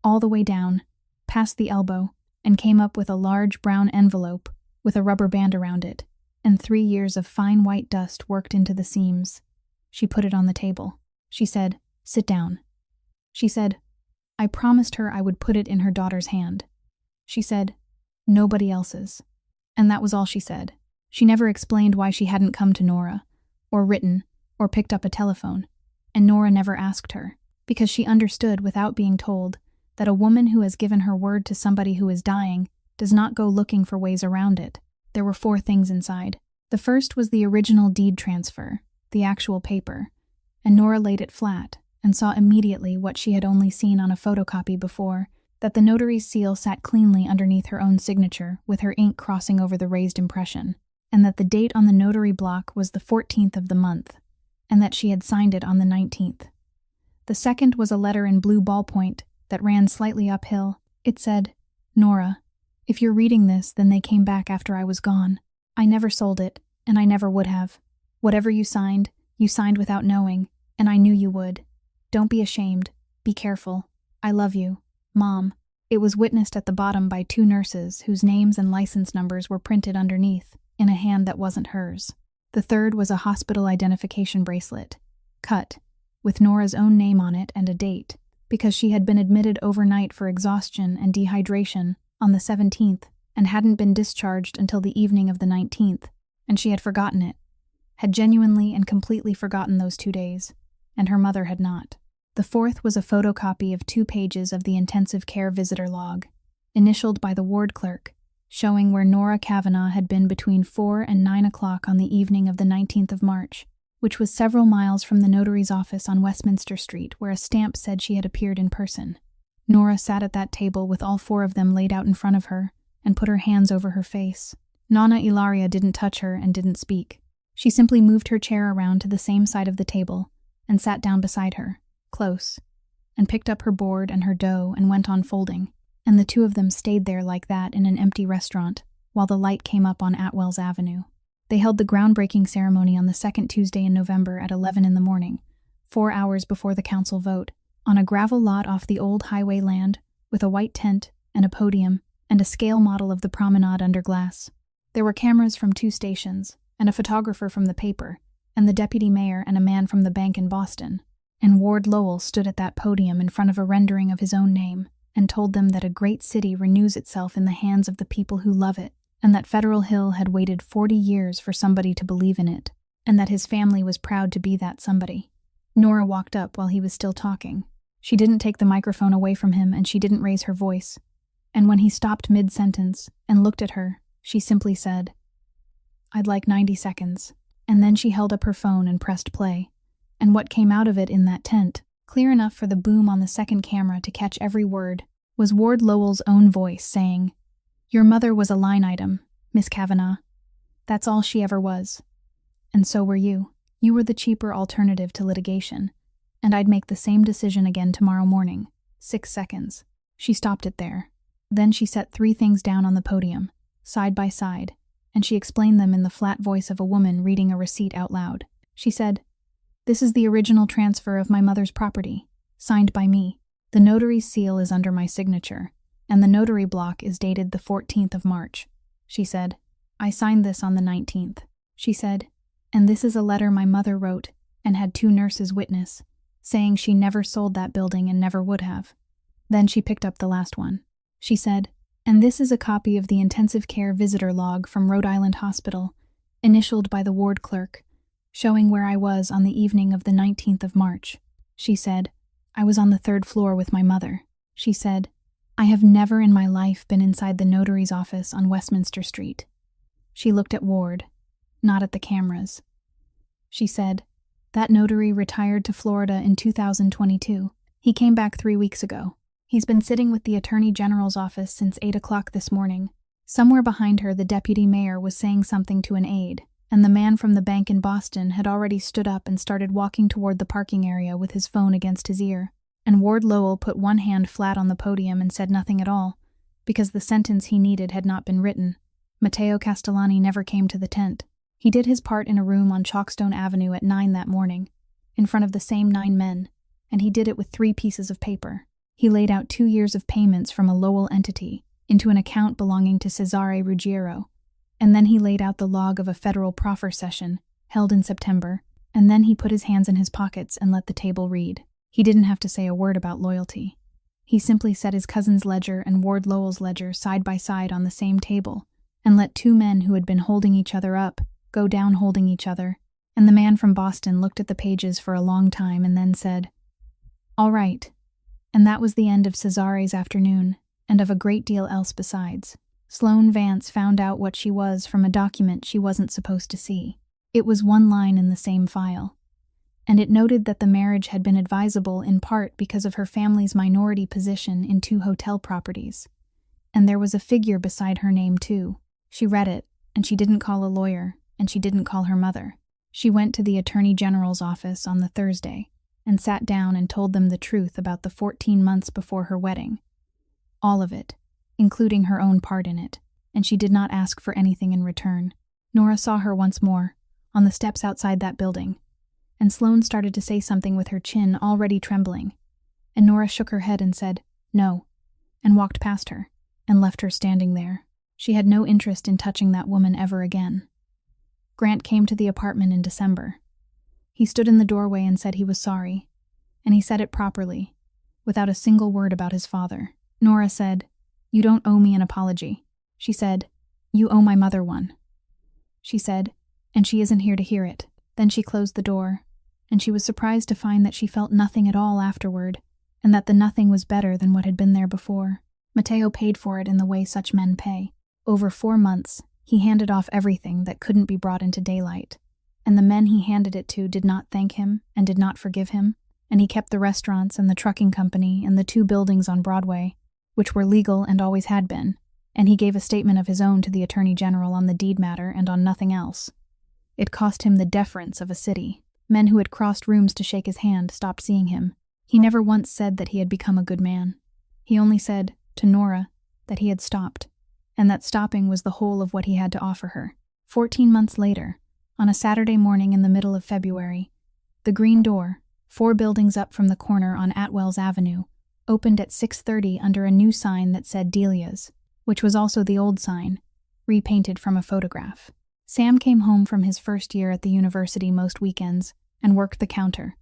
all the way down, past the elbow, and came up with a large brown envelope with a rubber band around it, and 3 years of fine white dust worked into the seams. She put it on the table. She said, "Sit down." She said, "I promised her I would put it in her daughter's hand." She said, "Nobody else's." And that was all she said. She never explained why she hadn't come to Nora, or written, or picked up a telephone, and Nora never asked her. because she understood without being told that a woman who has given her word to somebody who is dying does not go looking for ways around it. There were 4 things inside. The first was the original deed transfer, the actual paper, and Nora laid it flat and saw immediately what she had only seen on a photocopy before, that the notary's seal sat cleanly underneath her own signature with her ink crossing over the raised impression, and that the date on the notary block was the 14th of the month, and that she had signed it on the 19th. The second was a letter in blue ballpoint that ran slightly uphill. It said, "Nora, if you're reading this, then they came back after I was gone. I never sold it, and I never would have. Whatever you signed without knowing, and I knew you would. Don't be ashamed. Be careful. I love you. Mom." It was witnessed at the bottom by 2 nurses whose names and license numbers were printed underneath, in a hand that wasn't hers. The third was a hospital identification bracelet, cut, with Nora's own name on it and a date, because she had been admitted overnight for exhaustion and dehydration on the 17th and hadn't been discharged until the evening of the 19th, and she had forgotten it, had genuinely and completely forgotten those 2 days, and her mother had not. The fourth was a photocopy of 2 pages of the intensive care visitor log, initialed by the ward clerk, showing where Nora Kavanagh had been between 4 and 9 o'clock on the evening of the 19th of March, which was several miles from the notary's office on Westminster Street, where a stamp said she had appeared in person. Nora sat at that table with all 4 of them laid out in front of her and put her hands over her face. Nana Ilaria didn't touch her and didn't speak. She simply moved her chair around to the same side of the table and sat down beside her, close, and picked up her board and her dough and went on folding, and the 2 of them stayed there like that in an empty restaurant while the light came up on Atwell's Avenue. They held the groundbreaking ceremony on the 2nd Tuesday in November at 11 in the morning, 4 hours before the council vote, on a gravel lot off the old highway land with a white tent and a podium and a scale model of the promenade under glass. There were cameras from 2 stations, and a photographer from the paper, and the deputy mayor and a man from the bank in Boston. And Ward Lowell stood at that podium in front of a rendering of his own name and told them that a great city renews itself in the hands of the people who love it, and that Federal Hill had waited 40 years for somebody to believe in it, and that his family was proud to be that somebody. Nora walked up while he was still talking. She didn't take the microphone away from him, and she didn't raise her voice. And when he stopped mid-sentence and looked at her, she simply said, "I'd like 90 seconds. And then she held up her phone and pressed play. And what came out of it in that tent, clear enough for the boom on the second camera to catch every word, was Ward Lowell's own voice saying, "Your mother was a line item, Miss Kavanagh. That's all she ever was. And so were you. You were the cheaper alternative to litigation. And I'd make the same decision again tomorrow morning. 6 seconds. She stopped it there. Then she set 3 things down on the podium, side by side, and she explained them in the flat voice of a woman reading a receipt out loud. She said, "This is the original transfer of my mother's property, signed by me. The notary's seal is under my signature, and the notary block is dated the 14th of March. She said, "I signed this on the 19th. She said, "And this is a letter my mother wrote and had 2 nurses witness, saying she never sold that building and never would have." Then she picked up the last one. She said, "And this is a copy of the intensive care visitor log from Rhode Island Hospital, initialed by the ward clerk, showing where I was on the evening of the 19th of March. She said, I was on the 3rd floor with my mother. She said, I have never in my life been inside the notary's office on Westminster Street." She looked at Ward, not at the cameras. She said, "That notary retired to Florida in 2022. He came back 3 weeks ago. He's been sitting with the Attorney General's office since 8 o'clock this morning." Somewhere behind her, the deputy mayor was saying something to an aide, and the man from the bank in Boston had already stood up and started walking toward the parking area with his phone against his ear. And Ward Lowell put one hand flat on the podium and said nothing at all, because the sentence he needed had not been written. Matteo Castellani never came to the tent. He did his part in a room on Chalkstone Avenue at 9 that morning, in front of the same 9 men, and he did it with 3 pieces of paper. He laid out 2 years of payments from a Lowell entity into an account belonging to Cesare Ruggiero, and then he laid out the log of a federal proffer session held in September, and then he put his hands in his pockets and let the table read. He didn't have to say a word about loyalty. He simply set his cousin's ledger and Ward Lowell's ledger side by side on the same table, and let 2 men who had been holding each other up go down holding each other, and the man from Boston looked at the pages for a long time and then said, All right. And that was the end of Cesare's afternoon, and of a great deal else besides. Sloane Vance found out what she was from a document she wasn't supposed to see. It was one line in the same file, and it noted that the marriage had been advisable in part because of her family's minority position in 2 hotel properties. And there was a figure beside her name, too. She read it, and she didn't call a lawyer, and she didn't call her mother. She went to the Attorney General's office on the Thursday and sat down and told them the truth about the 14 months before her wedding. All of it, including her own part in it, and she did not ask for anything in return. Nora saw her once more, on the steps outside that building, and Sloane started to say something with her chin already trembling, and Nora shook her head and said, "No," and walked past her, and left her standing there. She had no interest in touching that woman ever again. Grant came to the apartment in December. He stood in the doorway and said he was sorry, and he said it properly, without a single word about his father. Nora said, "You don't owe me an apology." She said, "You owe my mother one." She said, "And she isn't here to hear it." Then she closed the door, and she was surprised to find that she felt nothing at all afterward, and that the nothing was better than what had been there before. Matteo paid for it in the way such men pay. Over 4 months, he handed off everything that couldn't be brought into daylight, and the men he handed it to did not thank him and did not forgive him, and he kept the restaurants and the trucking company and the 2 buildings on Broadway, which were legal and always had been, and he gave a statement of his own to the Attorney General on the deed matter and on nothing else. It cost him the deference of a city. Men who had crossed rooms to shake his hand stopped seeing him. He never once said that he had become a good man. He only said, to Nora, that he had stopped, and that stopping was the whole of what he had to offer her. 14 months later, on a Saturday morning in the middle of February, the Green Door, 4 buildings up from the corner on Atwells Avenue, opened at 6:30 under a new sign that said Delia's, which was also the old sign, repainted from a photograph. Sam came home from his first year at the university most weekends and worked the counter,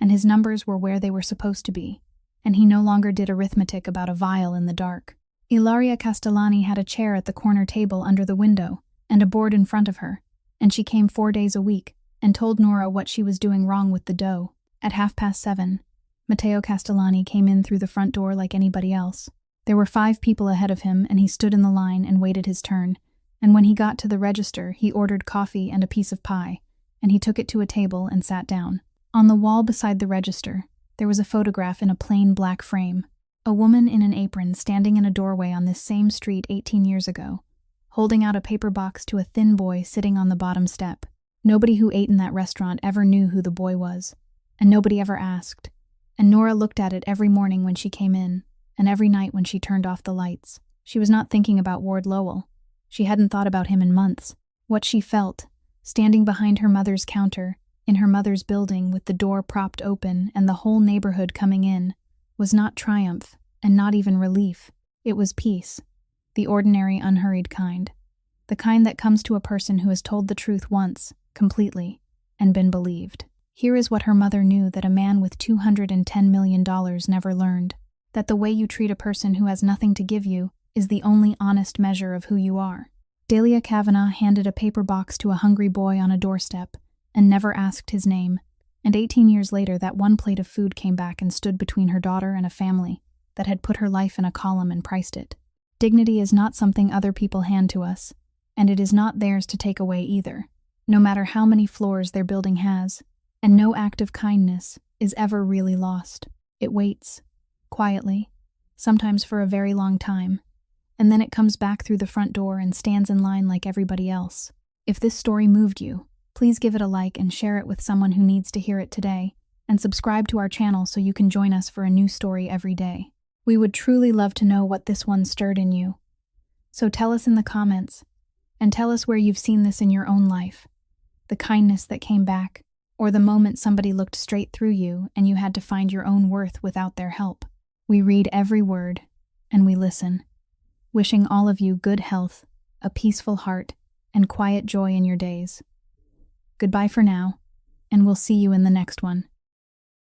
and his numbers were where they were supposed to be, and he no longer did arithmetic about a vial in the dark. Ilaria Castellani had a chair at the corner table under the window and a board in front of her, and she came 4 days a week and told Nora what she was doing wrong with the dough. At 7:30, Matteo Castellani came in through the front door like anybody else. There were 5 people ahead of him, and he stood in the line and waited his turn, and when he got to the register, he ordered coffee and a piece of pie, and he took it to a table and sat down. On the wall beside the register, there was a photograph in a plain black frame, a woman in an apron standing in a doorway on this same street 18 years ago, holding out a paper box to a thin boy sitting on the bottom step. Nobody who ate in that restaurant ever knew who the boy was, and nobody ever asked, and Nora looked at it every morning when she came in, and every night when she turned off the lights. She was not thinking about Ward Lowell. She hadn't thought about him in months. What she felt, standing behind her mother's counter, in her mother's building with the door propped open and the whole neighborhood coming in, was not triumph and not even relief. It was peace, the ordinary, unhurried kind. The kind that comes to a person who has told the truth once, completely, and been believed. Here is what her mother knew that a man with $210 million never learned, that the way you treat a person who has nothing to give you is the only honest measure of who you are. Delia Kavanagh handed a paper box to a hungry boy on a doorstep and never asked his name, and 18 years later that one plate of food came back and stood between her daughter and a family that had put her life in a column and priced it. Dignity is not something other people hand to us, and it is not theirs to take away either, no matter how many floors their building has, and no act of kindness is ever really lost. It waits, quietly, sometimes for a very long time, and then it comes back through the front door and stands in line like everybody else. If this story moved you, please give it a like and share it with someone who needs to hear it today, and subscribe to our channel so you can join us for a new story every day. We would truly love to know what this one stirred in you. So tell us in the comments, and tell us where you've seen this in your own life. The kindness that came back, or the moment somebody looked straight through you and you had to find your own worth without their help. We read every word, and we listen. Wishing all of you good health, a peaceful heart, and quiet joy in your days. Goodbye for now, and we'll see you in the next one.